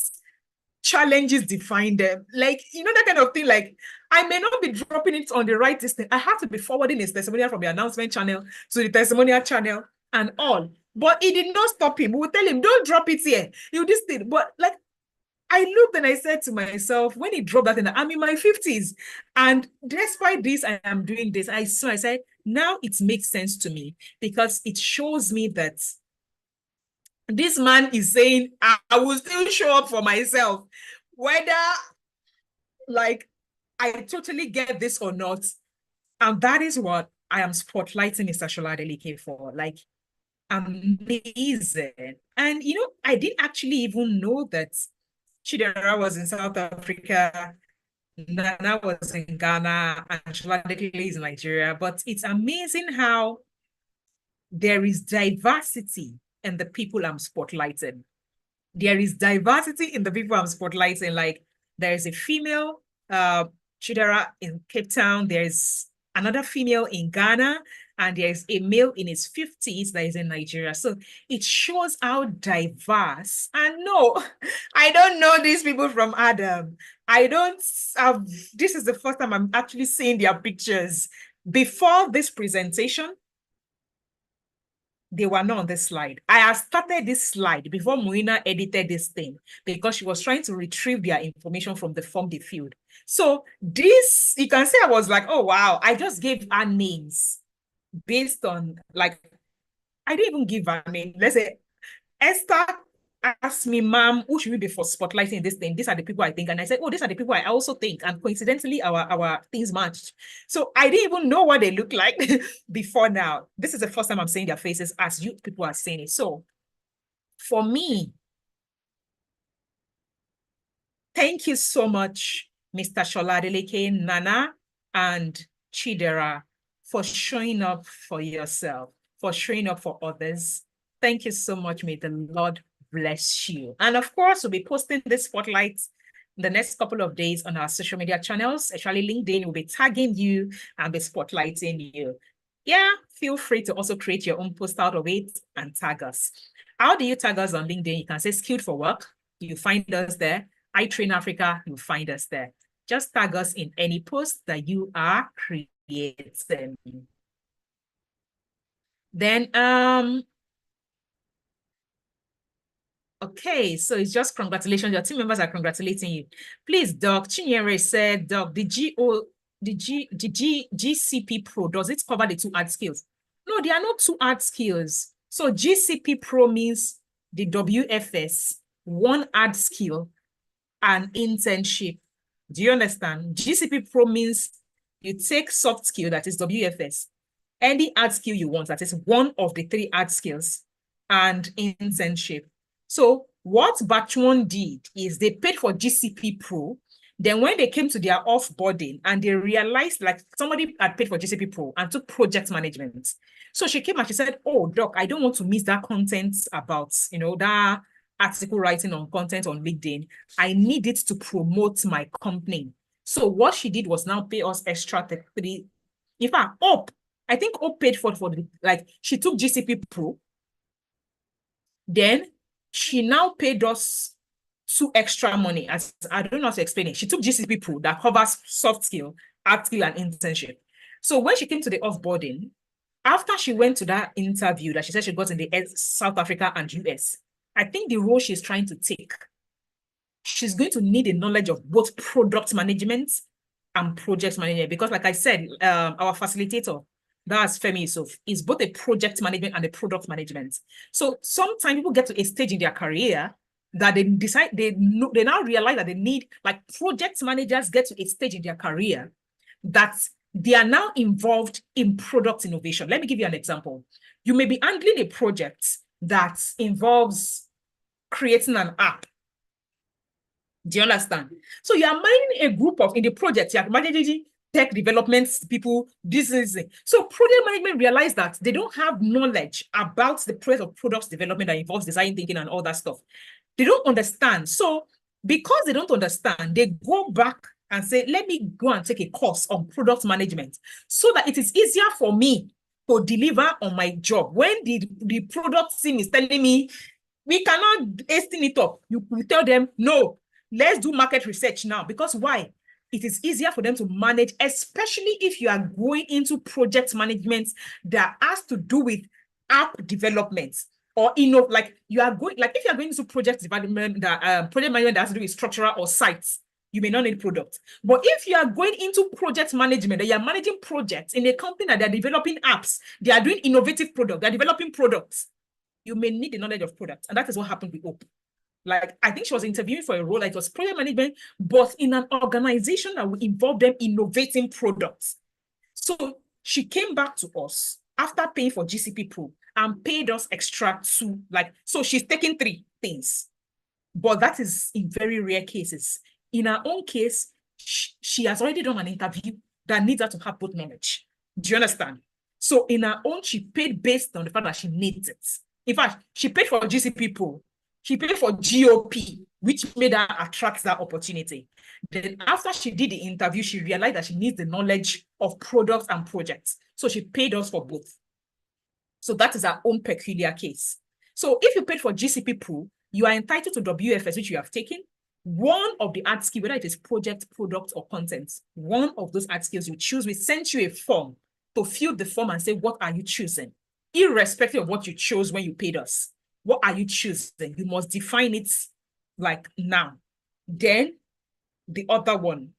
challenges define them. Like, that kind of thing. Like, I may not be dropping it on the right distance. I have to be forwarding his testimonial from the announcement channel to the testimonial channel and all. But it did not stop him. We would tell him, don't drop it here. You this thing. But like, I looked and I said to myself, when he dropped that thing, I'm in my 50s. And despite this, I am doing this. I said, now it makes sense to me because it shows me that this man is saying, I will still show up for myself, whether like I totally get this or not. And that is what I am spotlighting Mr. Shola Adeleke for. Like, amazing. And, I didn't actually even know that Chidera was in South Africa, Nana was in Ghana, and Shola Adeleke is in Nigeria. But it's amazing how there is diversity in the people I'm spotlighting. There is diversity in the people I'm spotlighting. Like, there is a female Chidera in Cape Town. There's another female in Ghana, and there's a male in his 50s that is in Nigeria. So it shows how diverse. And no, I don't know these people from Adam. I don't have, this is the first time I'm actually seeing their pictures. Before this presentation, they were not on this slide. I had started this slide before Muina edited this thing because she was trying to retrieve their information from the form they filled. So this, you can say I was like, oh, wow, I just gave her names based on, like, I didn't even give her name. Let's say Esther asked me, ma'am, who should we be for spotlighting this thing? These are the people I think. And I said, oh, these are the people I also think. And coincidentally, our things matched. So I didn't even know what they look like before now. This is the first time I'm seeing their faces as you people are saying it. So for me, Thank you so much, Mr. Sholadeleke, Nana, and Chidera, for showing up for yourself, for showing up for others. Thank you so much. May the Lord bless you. And of course, we'll be posting this spotlight the next couple of days on our social media channels. Actually, LinkedIn will be tagging you and be spotlighting you. Yeah, feel free to also create your own post out of it and tag us. How do you tag us on LinkedIn? You can say Skilled for Work. You find us there. I Train Africa, you'll find us there. Just tag us in any post that you are creating. Then, okay, so it's just congratulations. Your team members are congratulating you. Please, Doc, Chinyere said, Doc, the GCP Pro, does it cover the 2 hard skills? No, there are not 2 hard skills. So GCP Pro means the WFS, 1 hard skill, and internship. Do you understand? GCP Pro means you take soft skill, that is WFS, any hard skill you want, that is one of the 3 hard skills, and internship. So what Batch 1 did is they paid for GCP Pro. Then when they came to their offboarding and they realized like somebody had paid for GCP Pro and took project management. So she came and she said, oh, Doc, I don't want to miss that content about, that article writing on content on LinkedIn. I need it to promote my company. So what she did was now pay us extra 3. In fact, I think Hope paid for the, like, she took GCP Pro. Then she now paid us 2 extra money. As I don't know how to explain it. She took GCP Pro that covers soft skill, hard skill, and internship. So when she came to the offboarding, after she went to that interview that she said she got in the South Africa and US, I think the role she's trying to take, she's going to need a knowledge of both product management and project management. Because like I said, our facilitator, that's Femi Yusuf, is both a project management and a product management. So sometimes people get to a stage in their career that they decide, they now realize that they need, like project managers get to a stage in their career that they are now involved in product innovation. Let me give you an example. You may be handling a project that involves creating an app. Do you understand? So you are managing a group of, in the project, you are managing tech development people, this is it. So project management realized that they don't have knowledge about the process of product development that involves design thinking and all that stuff. They don't understand. So because they don't understand, they go back and say, let me go and take a course on product management so that it is easier for me to deliver on my job. When the product team is telling me, we cannot hasten it up, you tell them, no, let's do market research now. Because why? It is easier for them to manage, especially if you are going into project management that has to do with app development. Or like you are going, like if you are going into project development, project management that has to do with structural or sites, you may not need product. But if you are going into project management, that you are managing projects in a company that they're developing apps, they are doing innovative products, they're developing products, you may need the knowledge of products. And that is what happened with Hope. Like, I think she was interviewing for a role like it was project management, but in an organization that would involve them innovating products. So she came back to us after paying for GCP Pro and paid us extra 2, so she's taking 3 things. But that is in very rare cases. In her own case, she has already done an interview that needs her to have both knowledge. Do you understand? So in her own, she paid based on the fact that she needs it. In fact, she paid for GCP Pro. She paid for GOP, which made her attract that opportunity. Then after she did the interview, she realized that she needs the knowledge of products and projects. So she paid us for both. So that is our own peculiar case. So if you paid for GCP Pro, you are entitled to WFS, which you have taken. One of the hard skills, whether it is project, product, or content, one of those hard skills you choose, we send you a form to fill the form and say, what are you choosing? Irrespective of what you chose when you paid us. What are you choosing? You must define it like now. Then the other one,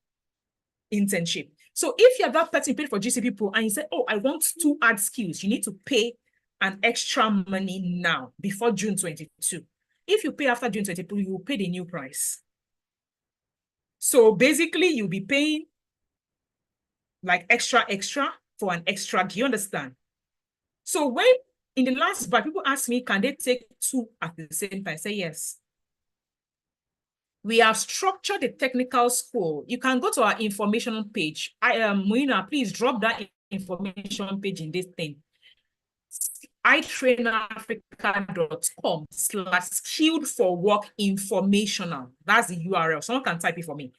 internship. So if you're that person paid for GCP Pro and you say, oh, I want 2 hard skills, you need to pay an extra money now before June 22. If you pay after June 22, you will pay the new price. So basically, you'll be paying like extra for an extra. Do you understand? So when in the last part, people ask me, can they take 2 at the same time? I say yes. we have structured the technical school. You can go to our information page. Muina, please drop that information page in this thing. itrainafrica.com/skilled for work informational. That's the URL. Someone can type it for me.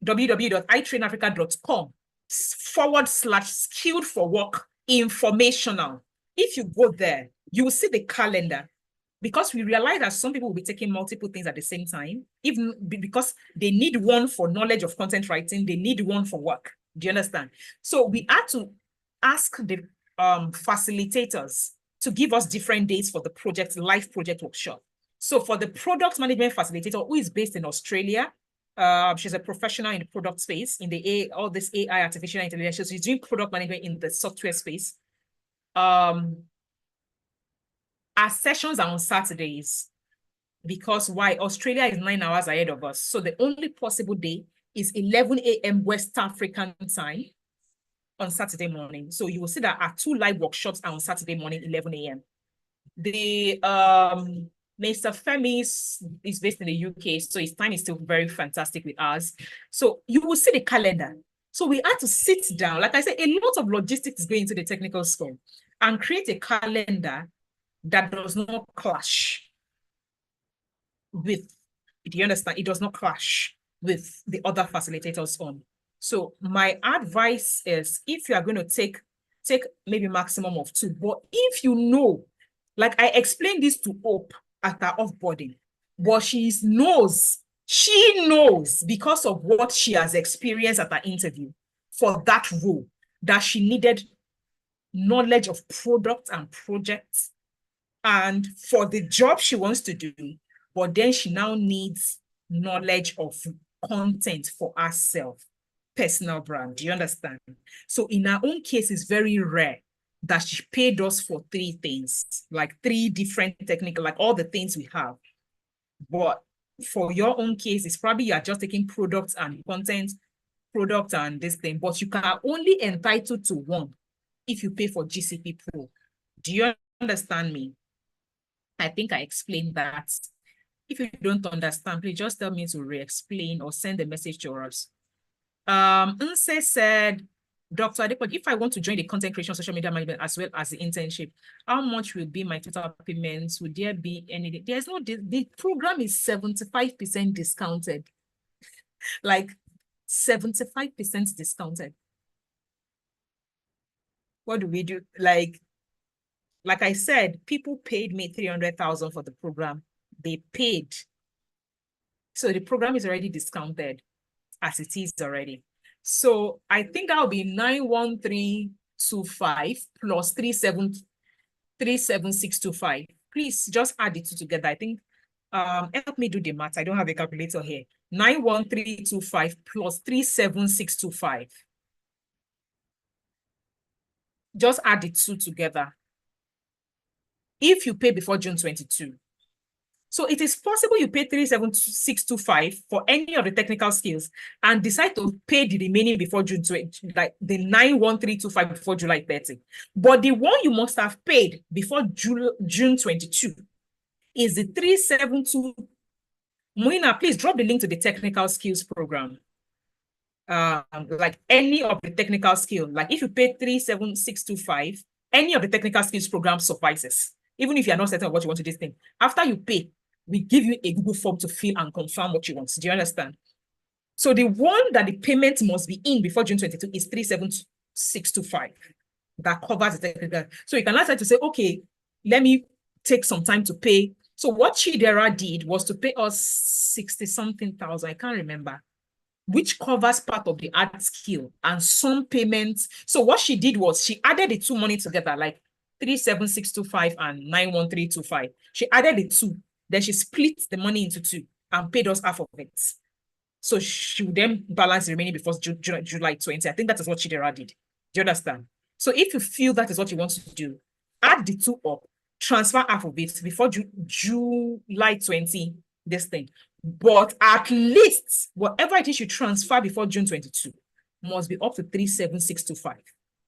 www.itrainafrica.com/skilled for work informational. If you go there, you will see the calendar, because we realize that some people will be taking multiple things at the same time, even because they need one for knowledge of content writing, they need one for work. Do you understand? So we had to ask the facilitators to give us different dates for the live project workshop. So for the product management facilitator, who is based in Australia, she's a professional in the product space, in the all this AI, artificial intelligence. So she's doing product management in the software space. Our sessions are on Saturdays, because why? Australia is 9 hours ahead of us. So the only possible day is 11 a.m. West African time on Saturday morning. So you will see that our 2 live workshops are on Saturday morning, 11 a.m. The Mr. Femi is based in the UK, so his time is still very fantastic with us. So you will see the calendar. So we had to sit down. Like I said, a lot of logistics is going into the technical school, and create a calendar that does not clash with, do you understand? It does not clash with the other facilitators on. So my advice is, if you are going to take maybe maximum of 2, but if you know, like I explained this to Hope at her offboarding, but she knows because of what she has experienced at her interview for that role, that she needed knowledge of product and projects, and for the job she wants to do, but then she now needs knowledge of content for herself, personal brand. Do you understand? So in our own case, it's very rare that she paid us for 3 things, like 3 different technical, like all the things we have. But for your own case, it's probably you're just taking products and content, product and this thing, but you can only entitled to 1 if you pay for GCP Pro. Do you understand me? I think I explained that. If you don't understand, please just tell me to re-explain or send a message to us. Nse said, Dr. Adepo, if I want to join the content creation social media management as well as the internship, how much will be my total payments? Would there be any? There's no, the program is 75% discounted. Like 75% discounted. What do we do? Like I said, people paid me 300,000 for the program. They paid. So the program is already discounted as it is already. So I think that will be 91325 plus 37625. Please just add the 2 together. I think, help me do the math. I don't have a calculator here. 91325 plus 37625. Just add the 2 together. If you pay before June 22. So it is possible you pay 37625 for any of the technical skills and decide to pay the remaining before June 20, like the 91325 before July 30. But the one you must have paid before June 22 is the 372. Moina, please drop the link to the technical skills program. Like any of the technical skill, like if you pay 37625, any of the technical skills program suffices. Even if you're not certain of what you want to do this thing, after you pay, we give you a Google form to fill and confirm what you want. Do you understand? So the one that the payment must be in before June 22 is 37625. That covers the technical. So you can decide to say, okay, let me take some time to pay. So what Chidera did was to pay us 60-something thousand, I can't remember, which covers part of the art skill and some payments. So what she did was she added the 2 money together, like 37625 and 91325. She added the 2, then she split the money into 2 and paid us half of it. So she would then balance the remaining before July 20. I think that is what Chidera did. Do you understand? So if you feel that is what you want to do, add the 2 up, transfer half of it before July 20, this thing. But at least whatever it is you transfer before June 22 must be up to 37625,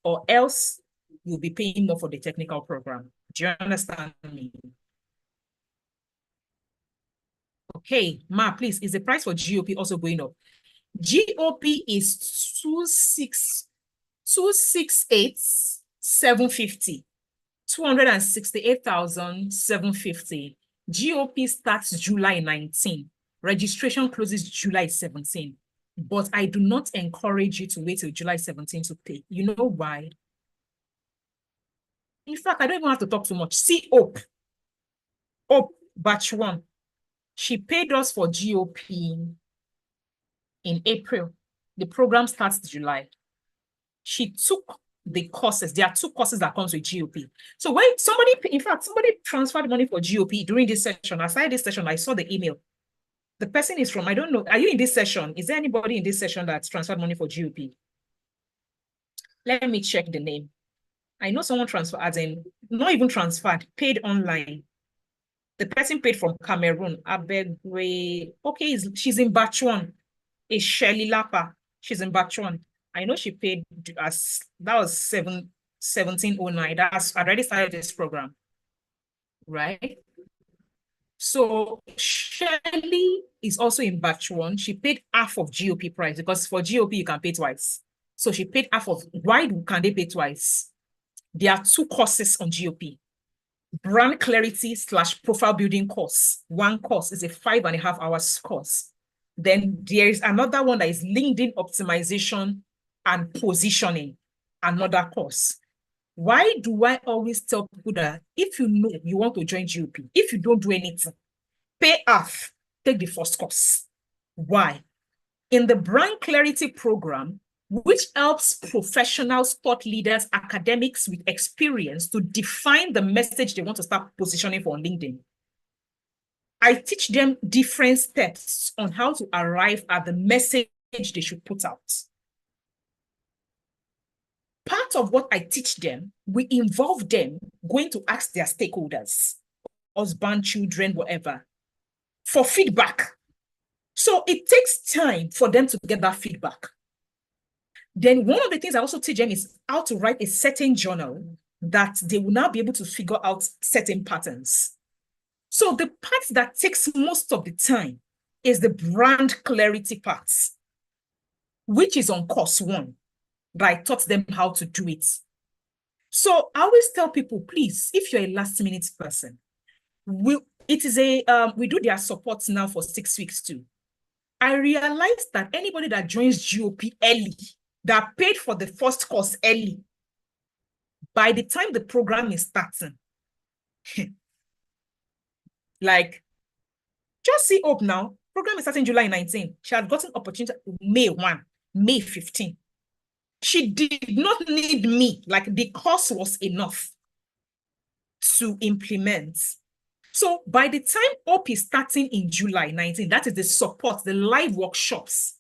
or else you'll be paying more for the technical program. Do you understand me? Okay, Ma, please, is the price for GOP also going up? GOP is 268,750. 268,750. GOP starts July 19. Registration closes July 17. But I do not encourage you to wait till July 17 to pay. You know why? In fact, I don't even have to talk too much. See Hope. Hope, batch one. She paid us for GOP in April. The program starts July. She took the courses. There are two courses that comes with GOP. So when somebody, in fact, somebody transferred money for GOP during this session. Aside this session, I saw the email. The person is from, I don't know. Are you in this session? Is there anybody in this session that's transferred money for GOP? Let me check the name. I know someone transferred, as in, not even transferred, paid online. The person paid from Cameroon. Abegwe. Okay, she's in batch one. Is Shelly Lapa. She's in batch one. I know she paid as that was 1709. That's I already started this program, right? So Shelly is also in batch one. She paid half of GOP price because for GOP you can pay twice. So she paid half of. Why can they pay twice? There are two courses on GOP. Brand clarity / profile building course. One course is a 5.5 hours course. Then there is another one that is LinkedIn optimization and positioning, another course. Why do I always tell people that if you know you want to join GOP, if you don't do anything, pay half, take the first course. Why? In the brand clarity program, which helps professionals, thought leaders, academics with experience to define the message they want to start positioning for on LinkedIn, I teach them different steps on how to arrive at the message they should put out. Part of what I teach them, we involve them going to ask their stakeholders, husband, children, whatever, for feedback. So it takes time for them to get that feedback. Then one of the things I also teach them is how to write a certain journal that they will now be able to figure out certain patterns. So the part that takes most of the time is the brand clarity part, which is on course one, that I taught them how to do it. So I always tell people, please, if you're a last minute person, we do their support now for 6 weeks too. I realized that anybody that joins GOP early, that paid for the first course early, by the time the program is starting, like, just see Hope now. Program is starting July 19. She had gotten opportunity May 1, May 15. She did not need me. Like, the course was enough to implement. So by the time Hope is starting in July 19, that is the support, the live workshops,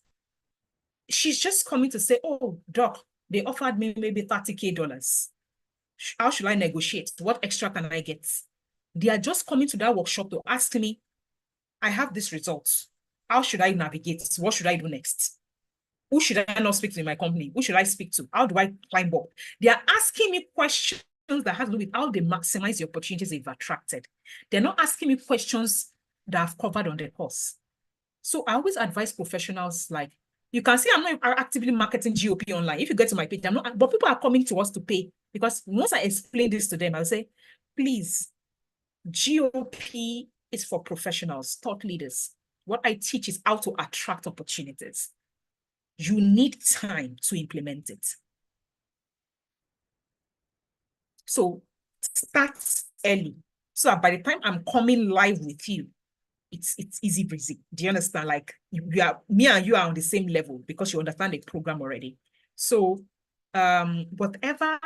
she's just coming to say, oh, doc, they offered me maybe $30K. How should I negotiate? What extra can I get? They are just coming to that workshop to ask me, I have this result. How should I navigate? What should I do next? Who should I not speak to in my company? Who should I speak to? How do I climb up? They are asking me questions that have to do with how they maximize the opportunities they've attracted. They're not asking me questions that I've covered on the course. So I always advise professionals, like, you can see I'm not actively marketing GOP online. If you get to my page, I'm not, but people are coming to us to pay, because once I explain this to them, I'll say, please, GOP is for professionals, thought leaders. What I teach is how to attract opportunities. You need time to implement it. So start early, so that by the time I'm coming live with you, it's easy breezy. Do you understand? Like, me and you are on the same level because you understand the program already. So whatever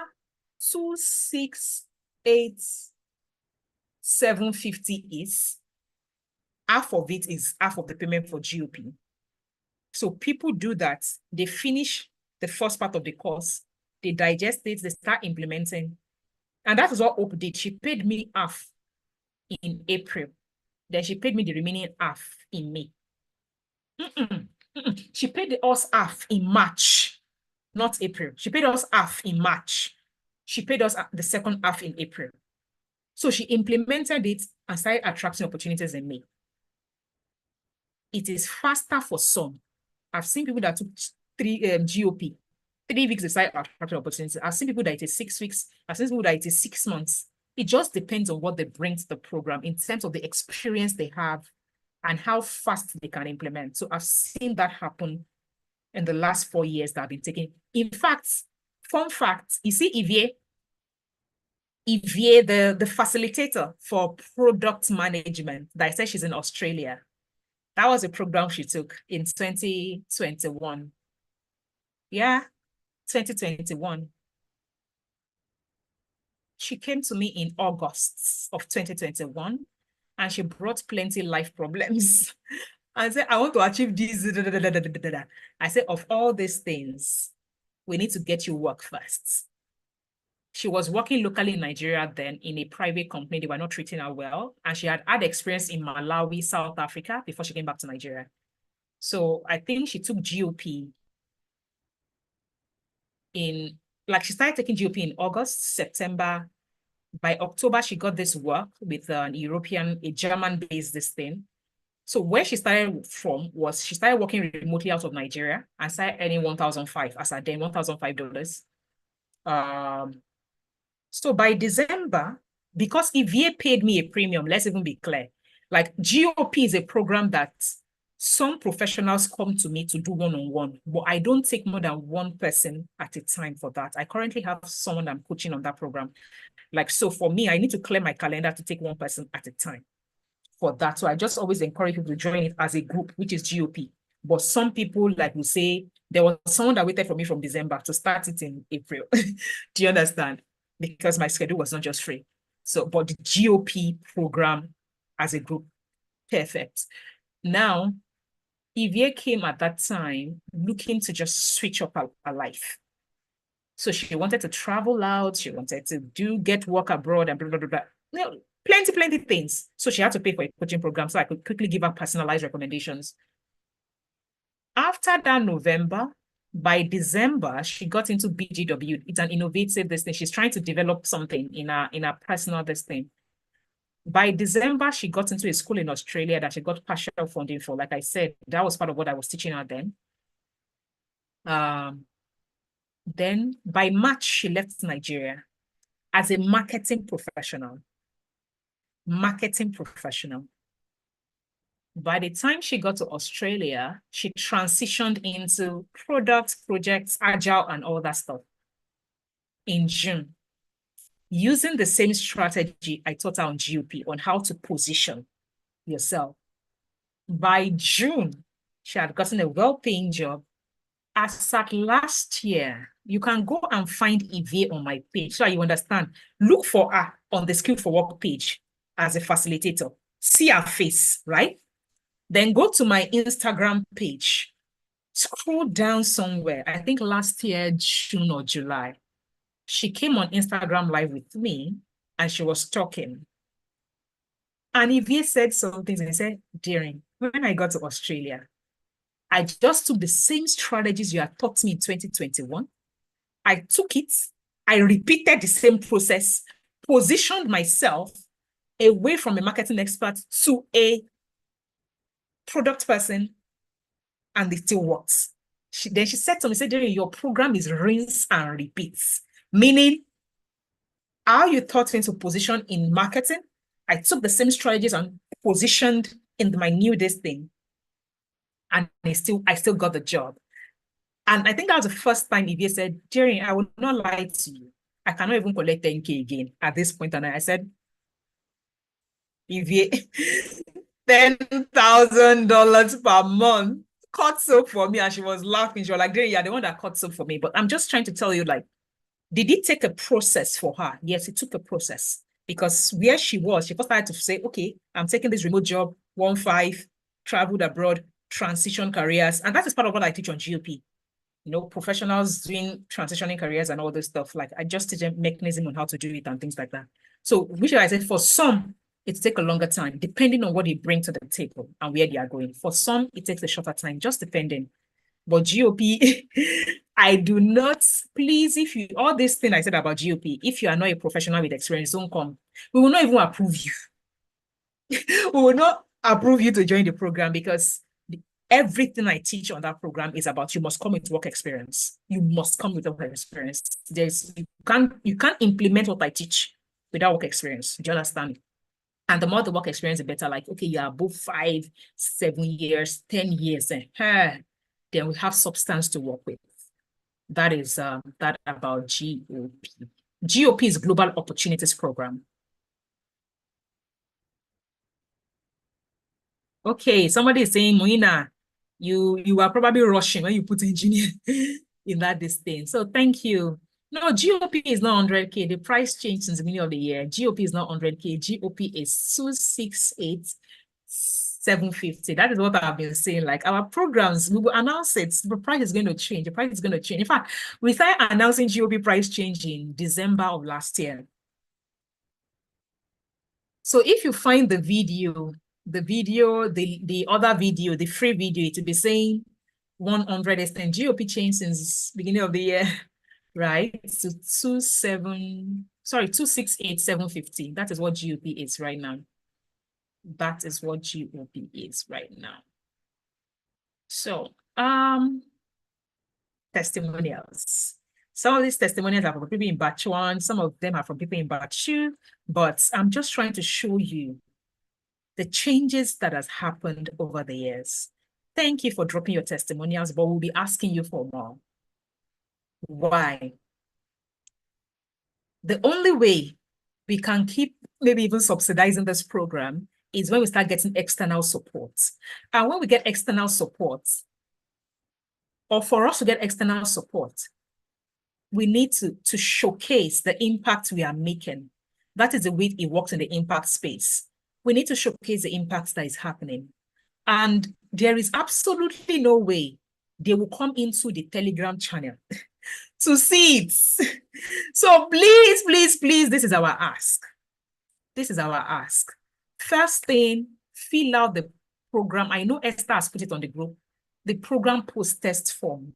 268,750 is, half of it is half of the payment for GOP. So people do that. They finish the first part of the course, they digest it, they start implementing. And that is what Hope did. She paid me half in April. Then she paid me the remaining half in May. She paid us half in March, not April. She paid us half in March. She paid us the second half in April. So she implemented it and started attracting opportunities in May. it is faster for some. I've seen people that took three GOP, 3 weeks decide attractive opportunity. I've seen people that it is 6 weeks. I've seen people that it is 6 months. It just depends on what they bring to the program in terms of the experience they have and how fast they can implement. So I've seen that happen in the last 4 years that I've been taking. In fact, fun fact, you see Ivie, the facilitator for product management that I said she's in Australia. That was a program she took in 2021. Yeah, 2021. She came to me in August of 2021 and she brought plenty life problems. And said, I want to achieve this. I said, of all these things, we need to get you work first. She was working locally in Nigeria then in a private company. They were not treating her well. And she had experience in Malawi, South Africa before she came back to Nigeria. So I think she took GOP she started taking GOP in August, September. By October, she got this work with a German-based this thing. So where she started from was she started working remotely out of Nigeria and started earning $1,500 as at then, $1,500. So by December, because EVA paid me a premium, let's even be clear, like GOP is a program that some professionals come to me to do one-on-one, but I don't take more than one person at a time for that. I currently have someone I'm coaching on that program. So for me, I need to clear my calendar to take one person at a time for that. So I just always encourage people to join it as a group, which is GOP. But some people, like we say, there was someone that waited for me from December to start it in April. Do you understand? Because my schedule was not just free. So, but the GOP program as a group, perfect. Now, Evie came at that time looking to just switch up her life. So she wanted to travel out. She wanted to get work abroad and blah, blah, blah, blah. You know, plenty things. So she had to pay for a coaching program so I could quickly give her personalized recommendations. After that November, by December, she got into BGW. It's an innovative this thing. She's trying to develop something in her personal this thing. By December, she got into a school in Australia that she got partial funding for. Like I said, that was part of what I was teaching her then. Then by March, she left Nigeria as a marketing professional. By the time she got to Australia, she transitioned into products, projects, agile, and all that stuff in June, using the same strategy I taught her on GOP on how to position yourself. By June, she had gotten a well-paying job. As at last year, you can go and find Evie on my page so you understand. Look for her on the Skill for Work page as a facilitator. See her face, right? Then go to my Instagram page. Scroll down somewhere. I think last year, June or July, she came on Instagram Live with me and she was talking. And Evie said something and he said, Darren, when I got to Australia, I just took the same strategies you had taught me in 2021. I took it, I repeated the same process, positioned myself away from a marketing expert to a product person, and it still works. Then she said to me, your program is rinse and repeat, meaning how you taught me to position in marketing, I took the same strategies and positioned in my new this thing. And I still got the job. And I think that was the first time Evie said, Jerry, I will not lie to you. I cannot even collect 10K again at this point. And I said, Evie, $10,000 per month cut soap for me. And she was laughing. She was like, Jerry, you're the one that cut soap for me. But I'm just trying to tell you, did it take a process for her? Yes, it took a process. Because where she was, she first started to say, okay, I'm taking this remote job, 1.5, traveled abroad, transition careers. And that is part of what I teach on GOP. Professionals doing transitioning careers and all this stuff. I just teach a mechanism on how to do it and things like that. So, which I said, for some, it takes a longer time, depending on what they bring to the table and where they are going. For some, it takes a shorter time, just depending. But GOP, I do not, please, all this thing I said about GOP, if you are not a professional with experience, don't come. We will not even approve you. We will not approve you to join the program because everything I teach on that program is about you must come with work experience. You must come with work experience. You can't implement what I teach without work experience. Do you understand? And the more the work experience, the better. Like, okay, you're above 5, 7 years, 10 years, then we have substance to work with. That is that about GOP. GOP is Global Opportunities Program. Okay, somebody is saying, Moina, you are probably rushing when you put engineer in that thing. So thank you. No, GOP is not 100K. The price changed since the beginning of the year. GOP is not 100K. GOP is 268,750. That is what I've been saying. Like our programs, we will announce it. The price is going to change. The price is going to change. In fact, we started announcing GOP price change in December of last year. So if you find the other video, the free video, it will be saying 100 extent GOP change since beginning of the year, right? So 268,750. That is what GOP is right now. That is what GOP is right now. So, testimonials. Some of these testimonials are from people in batch 1, some of them are from people in batch 2, but I'm just trying to show you the changes that has happened over the years. Thank you for dropping your testimonials, but we'll be asking you for more. Why? The only way we can keep maybe even subsidizing this program is when we start getting external support. And when we get external support, or for us to get external support, we need to showcase the impact we are making. That is the way it works in the impact space. We need to showcase the impact that is happening. And there is absolutely no way they will come into the Telegram channel to see it. So please, please, please, this is our ask. This is our ask. First thing, fill out the program. I know Esther has put it on the group. The program post-test form.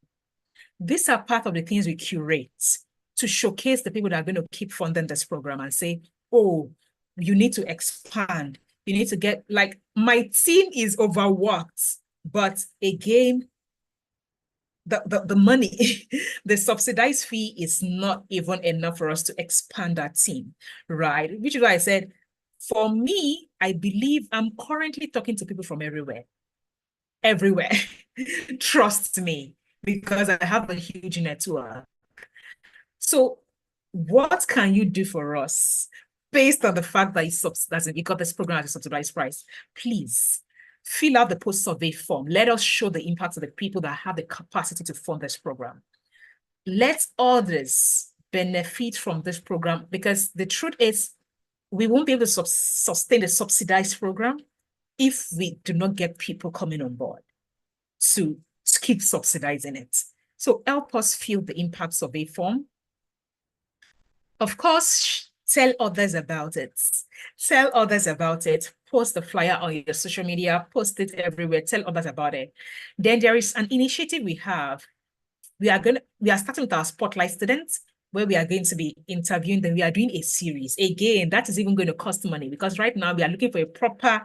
These are part of the things we curate to showcase the people that are going to keep funding this program and say, oh, you need to expand. You need to get, like, my team is overworked, but again, the money, the subsidized fee is not even enough for us to expand our team, right? Which is why I said, for me, I believe I'm currently talking to people from everywhere. Trust me, because I have a huge network. So what can you do for us based on the fact that you got this program at a subsidized price? Please fill out the post-survey form. Let us show the impact of the people that have the capacity to fund this program. Let others benefit from this program, because the truth is we won't be able to sustain a subsidized program if we do not get people coming on board to keep subsidizing it. So help us fill the impact survey form. Of course, tell others about it. Tell others about it. Post the flyer on your social media, post it everywhere, tell others about it. Then there is an initiative we have. We are starting with our spotlight students, where we are going to be interviewing them. We are doing a series. Again, that is even going to cost money, because right now we are looking for a proper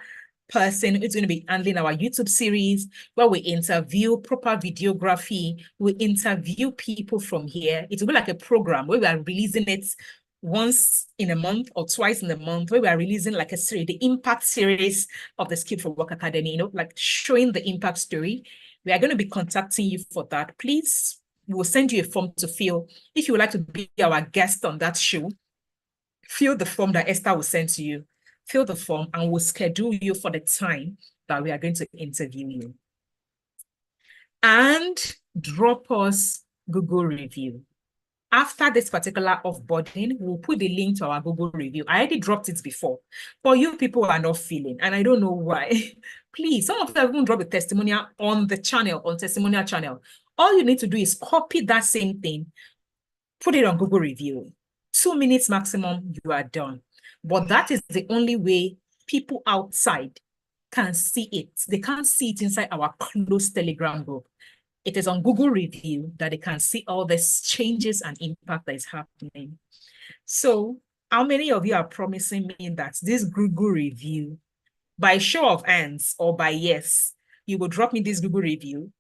person who's going to be handling our YouTube series, where we interview proper videography. We interview people from here. It will be like a program where we are releasing it once in a month or twice in a month, where we are releasing like a series, the impact series of the Skip for Work Academy, like showing the impact story. We are going to be contacting you for that. Please, we will send you a form to fill. If you would like to be our guest on that show, fill the form that Esther will send to you. Fill the form and we'll schedule you for the time that we are going to interview you. And drop us Google review. After this particular offboarding, we'll put the link to our Google review. I already dropped it before, but you people are not feeling, and I don't know why. Please, some of you have even dropped a testimonial on the channel, on testimonial channel. All you need to do is copy that same thing, put it on Google review. 2 minutes maximum, you are done. But that is the only way people outside can see it. They can't see it inside our closed Telegram group. It is on Google review that they can see all these changes and impact that is happening. So how many of you are promising me that this Google review, by show of hands or by yes, you will drop me this Google review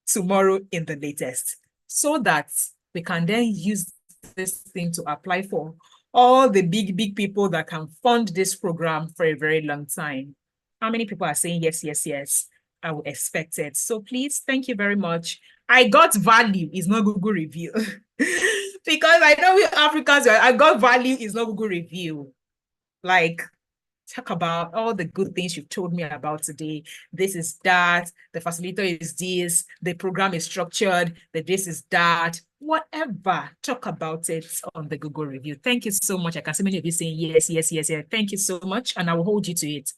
tomorrow in the latest, so that we can then use this thing to apply for all the big people that can fund this program for a very long time. How many people are saying yes, yes, yes? I will expect it. So please, thank you very much. I got value is not Google review. Because I know we Africans, I got value is not Google review. Like, talk about all the good things you've told me about today. This is that, the facilitator is this, the program is structured, the this is that, whatever. Talk about it on the Google review. Thank you so much. I can see many of you saying yes, yes, yes, yes. Thank you so much. And I will hold you to it.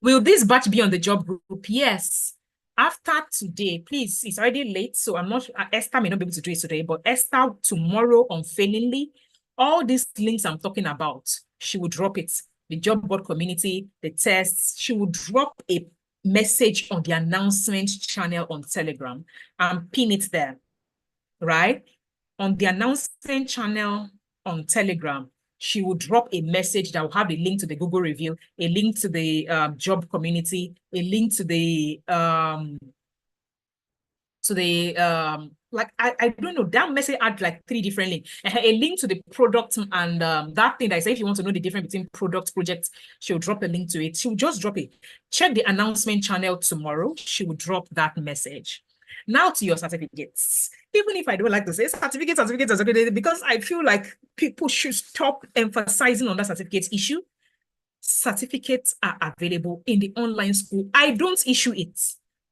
Will this batch be on the job group? Yes. After today, please, it's already late, so I'm not, Esther may not be able to do it today, but Esther tomorrow unfailingly, all these links I'm talking about, she will drop it. The job board community, the tests, she will drop a message on the announcement channel on Telegram and pin it there, right? On the announcement channel on Telegram, she will drop a message that will have a link to the Google review, a link to the job community, a link to the like I don't know, that message had like 3 different links. A link to the product and that thing that I say, if you want to know the difference between product projects, she'll drop a link to it. She'll just drop it. Check the announcement channel tomorrow. She will drop that message. Now to your certificates. Even if I don't like to say certificates, because I feel like people should stop emphasizing on that certificates issue. Certificates are available in the online school. I don't issue it.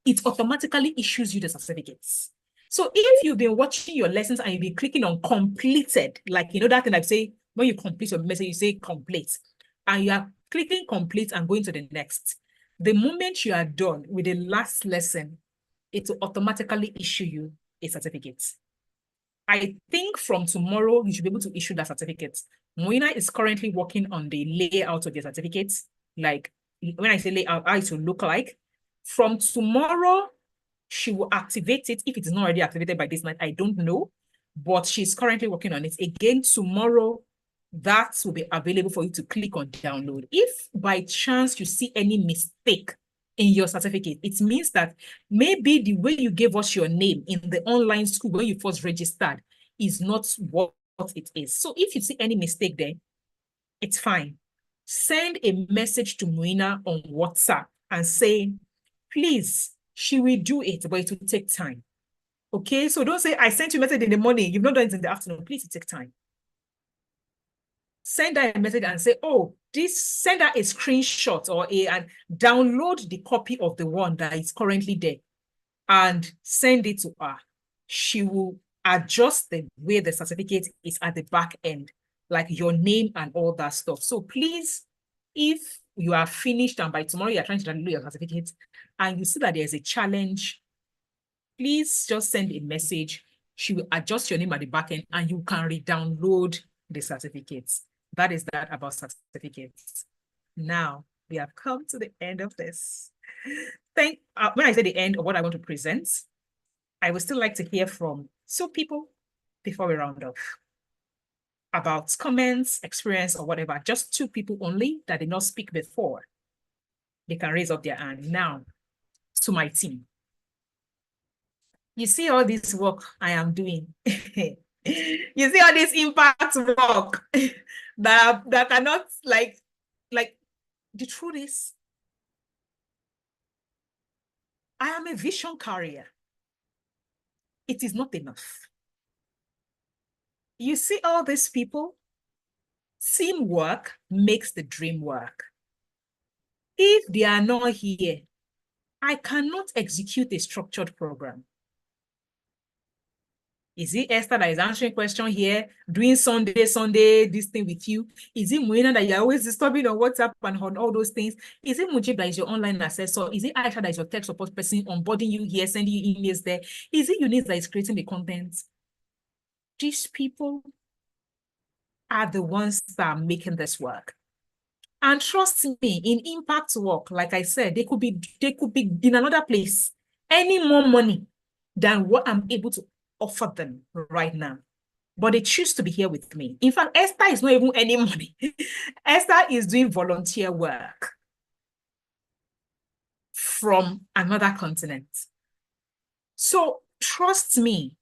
It automatically issues you the certificates. So if you've been watching your lessons and you've been clicking on completed, like, you know, that thing I say, when you complete your message, you say complete, and you are clicking complete and going to the next. The moment you are done with the last lesson, it will automatically issue you a certificate. I think from tomorrow, you should be able to issue that certificate. Moina is currently working on the layout of the certificates. Like, when I say layout, how it will look like. From tomorrow, she will activate it. If it is not already activated by this night, I don't know. But she's currently working on it. Again, tomorrow, that will be available for you to click on download. If by chance you see any mistake in your certificate, it means that maybe the way you gave us your name in the online school when you first registered is not what it is. So if you see any mistake there, it's fine. Send a message to Moina on WhatsApp and say, please, she will do it, but it will take time. Okay, so don't say, I sent you a message in the morning, you've not done it in the afternoon. Please, it take time. Send her a message and say, oh, send her a screenshot or and download the copy of the one that is currently there and send it to her. She will adjust the way the certificate is at the back end, like your name and all that stuff. So please, if you are finished and by tomorrow you are trying to download your certificate and you see that there's a challenge, please just send a message. She will adjust your name at the back end and you can re-download the certificates. That is that about certificates. Now, we have come to the end of this. When I say the end of what I want to present, I would still like to hear from 2 people before we round off about comments, experience, or whatever. Just 2 people only that did not speak before. They can raise up their hand. Now, to my team. You see all this work I am doing. You see all this impact work that are not like the truth is, I am a vision carrier. It is not enough. You see all these people, teamwork makes the dream work. If they are not here, I cannot execute a structured program. Is it Esther that is answering question here, doing Sunday, this thing with you? Is it Moina that you're always disturbing on WhatsApp and on all those things? Is it Mujib that is your online assessor? Is it Aisha that is your tech support person, onboarding you here, sending you emails there? Is it Eunice that is creating the content? These people are the ones that are making this work. And trust me, in impact work, like I said, they could be in another place, any more money than what I'm able to offer them right now. But they choose to be here with me. In fact, Esther is not even any money. Esther is doing volunteer work from another continent. So trust me.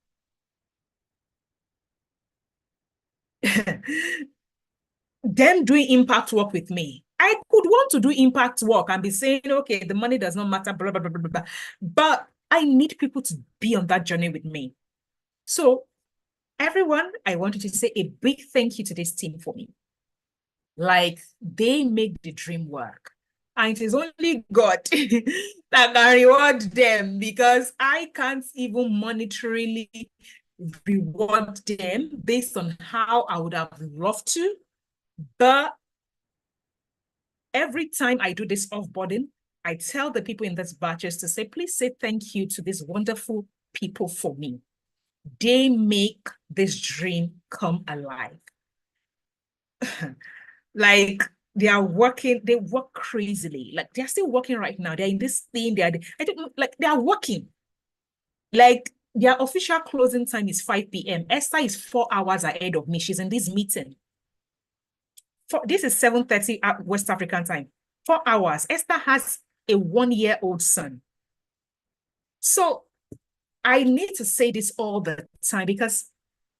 Them doing impact work with me. I could want to do impact work and be saying, okay, the money does not matter, blah, blah, blah, blah, blah. But I need people to be on that journey with me. So everyone, I wanted to say a big thank you to this team for me. Like, they make the dream work. And it is only God that can reward them, because I can't even monetarily reward them based on how I would have loved to. But every time I do this offboarding, I tell the people in this batches to say, please say thank you to these wonderful people for me. They make this dream come alive. Like, they work crazily. Like, they're still working right now. They're in this thing. I don't know, like, they are working. Like, their official closing time is 5 p.m. Esther is 4 hours ahead of me. She's in this meeting. This is 7:30 at West African time. 4 hours. Esther has a 1-year-old son. So I need to say this all the time, because,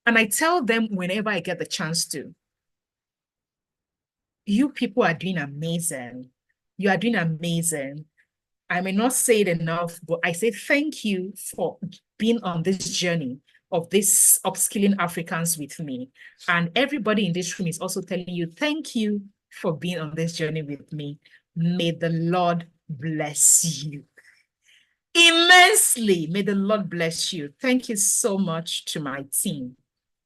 and I tell them whenever I get the chance to, you people are doing amazing. You are doing amazing. I may not say it enough, but I say thank you for being on this journey of this upskilling Africans with me. And everybody in this room is also telling you, thank you for being on this journey with me. May the Lord bless you immensely. May the Lord bless you. Thank you so much to my team.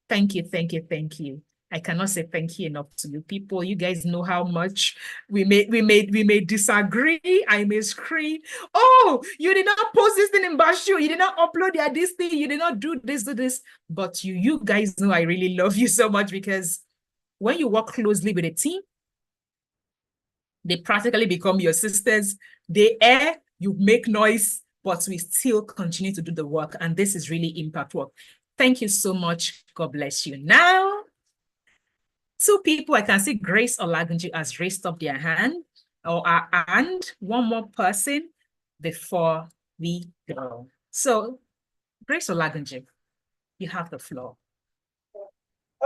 Thank you, thank you, thank you. I cannot say thank you enough to you people. You guys know how much we may disagree. I may scream, oh, you did not post this thing in Bashu. You did not upload this thing. You did not do this. But you guys know I really love you so much, because when you work closely with a team, they practically become your sisters. They err, you make noise, but we still continue to do the work. And this is really impact work. Thank you so much. God bless you. Now, 2 people, I can see Grace Olagunju has raised up their hand, and one more person before we go. So, Grace Olagunju, you have the floor.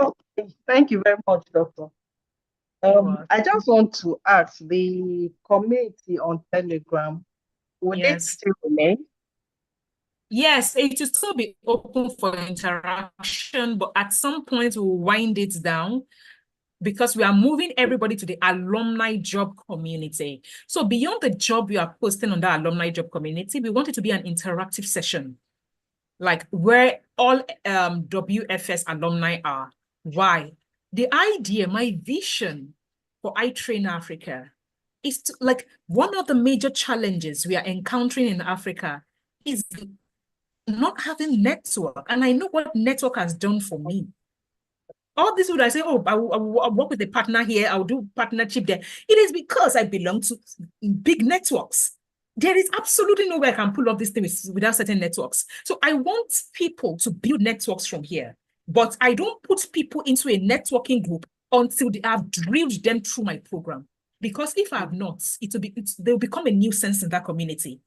Okay, thank you very much, Doctor. I just want to ask the community on Telegram, will it still remain? Yes, it will still be open for interaction, but at some point we'll wind it down, because we are moving everybody to the alumni job community. So beyond the job we are posting on the alumni job community, we want it to be an interactive session, like where all WFS alumni are. Why? The idea, my vision for iTrain Africa is to, like, one of the major challenges we are encountering in Africa is not having network. And I know what network has done for me. All this would I say, oh, I'll work with a partner here, I'll do partnership there. It is because I belong to big networks. There is absolutely no way I can pull off this thing without certain networks. So I want people to build networks from here, but I don't put people into a networking group until they have drilled them through my program. Because if I have not, they'll become a nuisance in that community.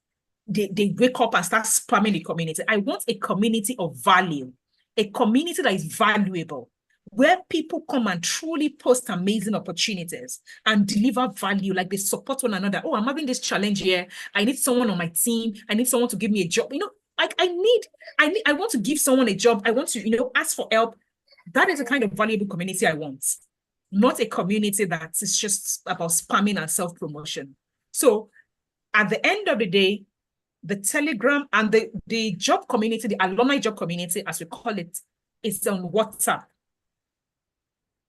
They wake up and start spamming the community. I want a community of value, a community that is valuable, where people come and truly post amazing opportunities and deliver value, like they support one another. Oh, I'm having this challenge here. I need someone on my team. I need someone to give me a job. You know, like I want to give someone a job. I want to, ask for help. That is the kind of valuable community I want, not a community that is just about spamming and self-promotion. So at the end of the day, the Telegram and the job community, the alumni job community, as we call it, is on WhatsApp.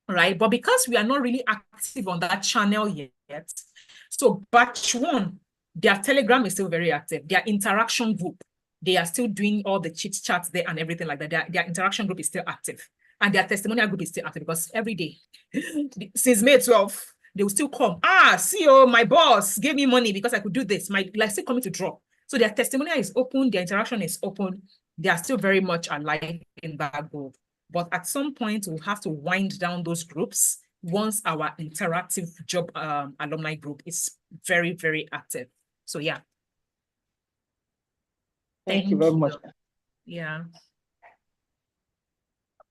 Right? But because we are not really active on that channel yet, so batch 1, their Telegram is still very active. Their interaction group, they are still doing all the chit chats there and everything like that. Their interaction group is still active. And their testimonial group is still active, because every day, since May 12th, they will still come. CEO, my boss gave me money because I could do this. My like still coming to drop. So their testimonial is open, their interaction is open. They are still very much alive in that group. But at some point, we'll have to wind down those groups once our interactive job alumni group is very, very active. So yeah, Thank you very much. Yeah.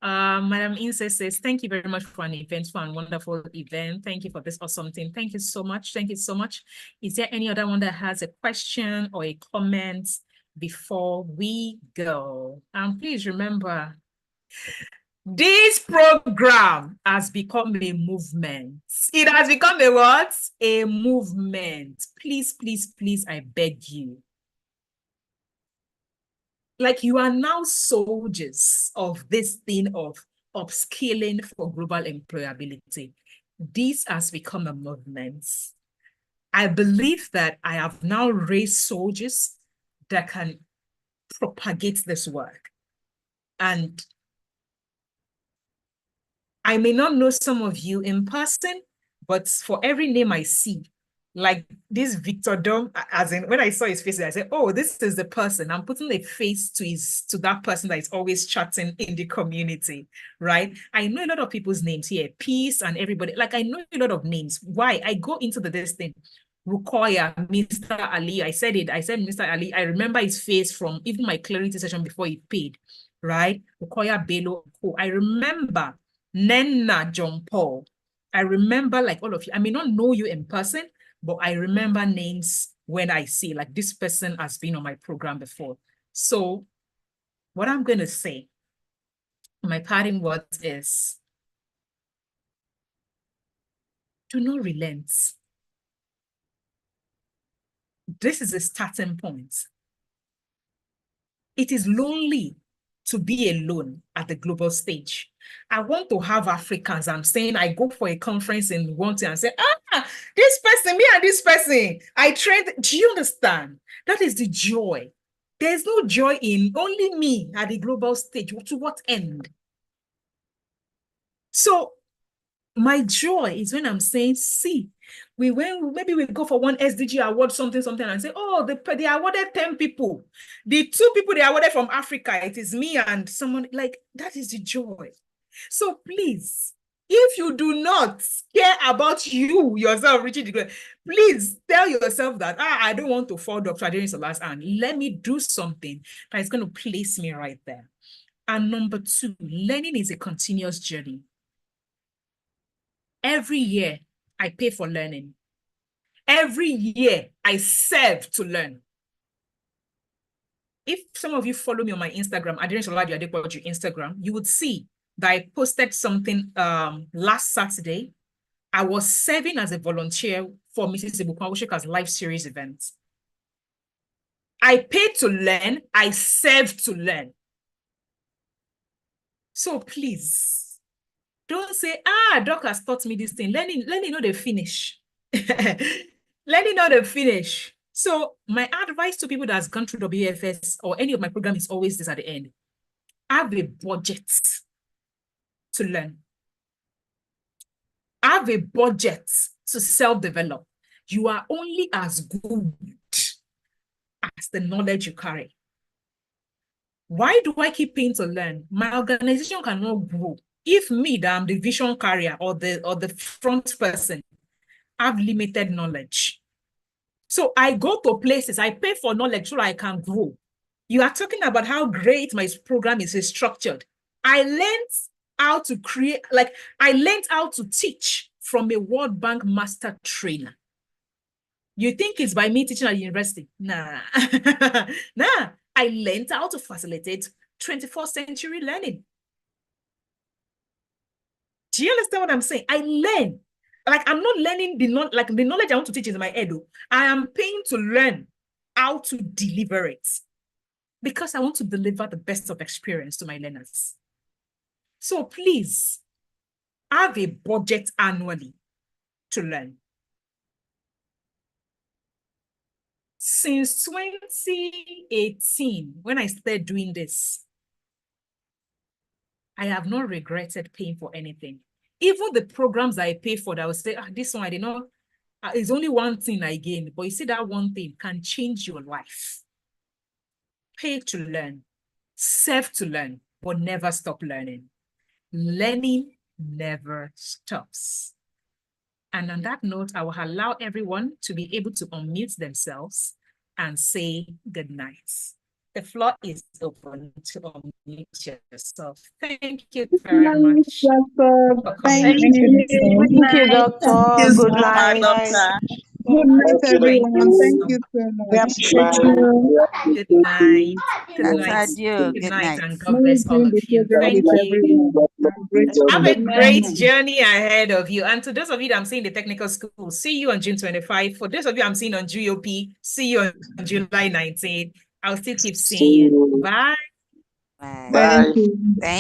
Madam Inse says, thank you very much for an eventful and wonderful event. Thank you for this awesome thing. Thank you so much. Thank you so much. Is there any other one that has a question or a comment before we go? And please remember, this program has become a movement. It has become a what? A movement. Please, please, please, I beg you. Like, you are now soldiers of this thing of upskilling for global employability. This has become a movement. I believe that I have now raised soldiers that can propagate this work. And I may not know some of you in person, but for every name I see, like this Victor Dom, as in when I saw his face, I said, oh, this is the person. I'm putting a face to that person that is always chatting in the community, right? I know a lot of people's names here, Peace and everybody. Like, I know a lot of names. Why? I go into this thing. Rukoya, Mr. Ali, I said Mr. Ali. I remember his face from even my clarity session before he paid, right? Rukoya Bello. I remember Nenna John Paul. I remember, like, all of you. I may not know you in person, but I remember names when I see, like, this person has been on my program before. So what I'm going to say, my parting words is, do not relent. This is a starting point. It is lonely to be alone at the global stage. I want to have Africans. I'm saying I go for a conference in one thing and say, this person, me and this person, I trained. Do you understand? That is the joy. There's no joy in only me at the global stage. To what end? So my joy is when I'm saying, see, maybe we go for one SDG award, something, and say, oh, they awarded 10 people. The 2 people they awarded from Africa, it is me and someone. Like, that is the joy. So please, if you do not care about you yourself reaching the goal, please tell yourself that, I don't want to fall Dr. Adeniyi Sola's hand. Let me do something that is going to place me right there. And number 2, learning is a continuous journey. Every year, I pay for learning. Every year, I serve to learn. If some of you follow me on my Instagram, Adeniyi Sola Adepoju Instagram, you would see that I posted something last Saturday. I was serving as a volunteer for Mrs. Ebukwa live series event. I paid to learn. I served to learn. So please, don't say, Doc has taught me this thing. Learning not the finish. Learning not the finish. So my advice to people that has gone through WFS or any of my program is always this at the end. Have a budget to learn. Have a budget to self-develop. You are only as good as the knowledge you carry. Why do I keep paying to learn? My organization cannot grow if me, that I'm the vision carrier or the front person, have limited knowledge. So I go to places, I pay for knowledge so I can grow. You are talking about how great my program is structured. I learned how to create, like, I learned how to teach from a World Bank master trainer. You think it's by me teaching at the university? Nah. Nah. I learned how to facilitate 21st century learning. Do you understand what I'm saying? I learn. Like, I'm not learning the knowledge I want to teach is in my head. I am paying to learn how to deliver it because I want to deliver the best of experience to my learners. So please have a budget annually to learn. Since 2018, when I started doing this, I have not regretted paying for anything. Even the programs I pay for that I would say, this one I did not, it's only one thing I gain, but you see that one thing can change your life. Pay to learn, serve to learn, but never stop learning. Learning never stops. And on that note, I will allow everyone to be able to unmute themselves and say good night. the floor is open to unmute yourself. Thank you very much for coming. Thank you. Thank you, doctor. Good night. Good night, Thank you, everyone. doctor. Thank you so We much. appreciate you. Good night. Good That's night. adieu. Good Good night, night. and God Nice bless all doing of the you. program Thank with you. everyone. I'm grateful. Have a great Amen. journey ahead of you. And to those of you that I'm seeing in the technical school, see you on June 25. For those of you I'm seeing on GOP, see you on July 19. I'll still keep seeing you. Bye. Bye. Bye. Thank you. Thank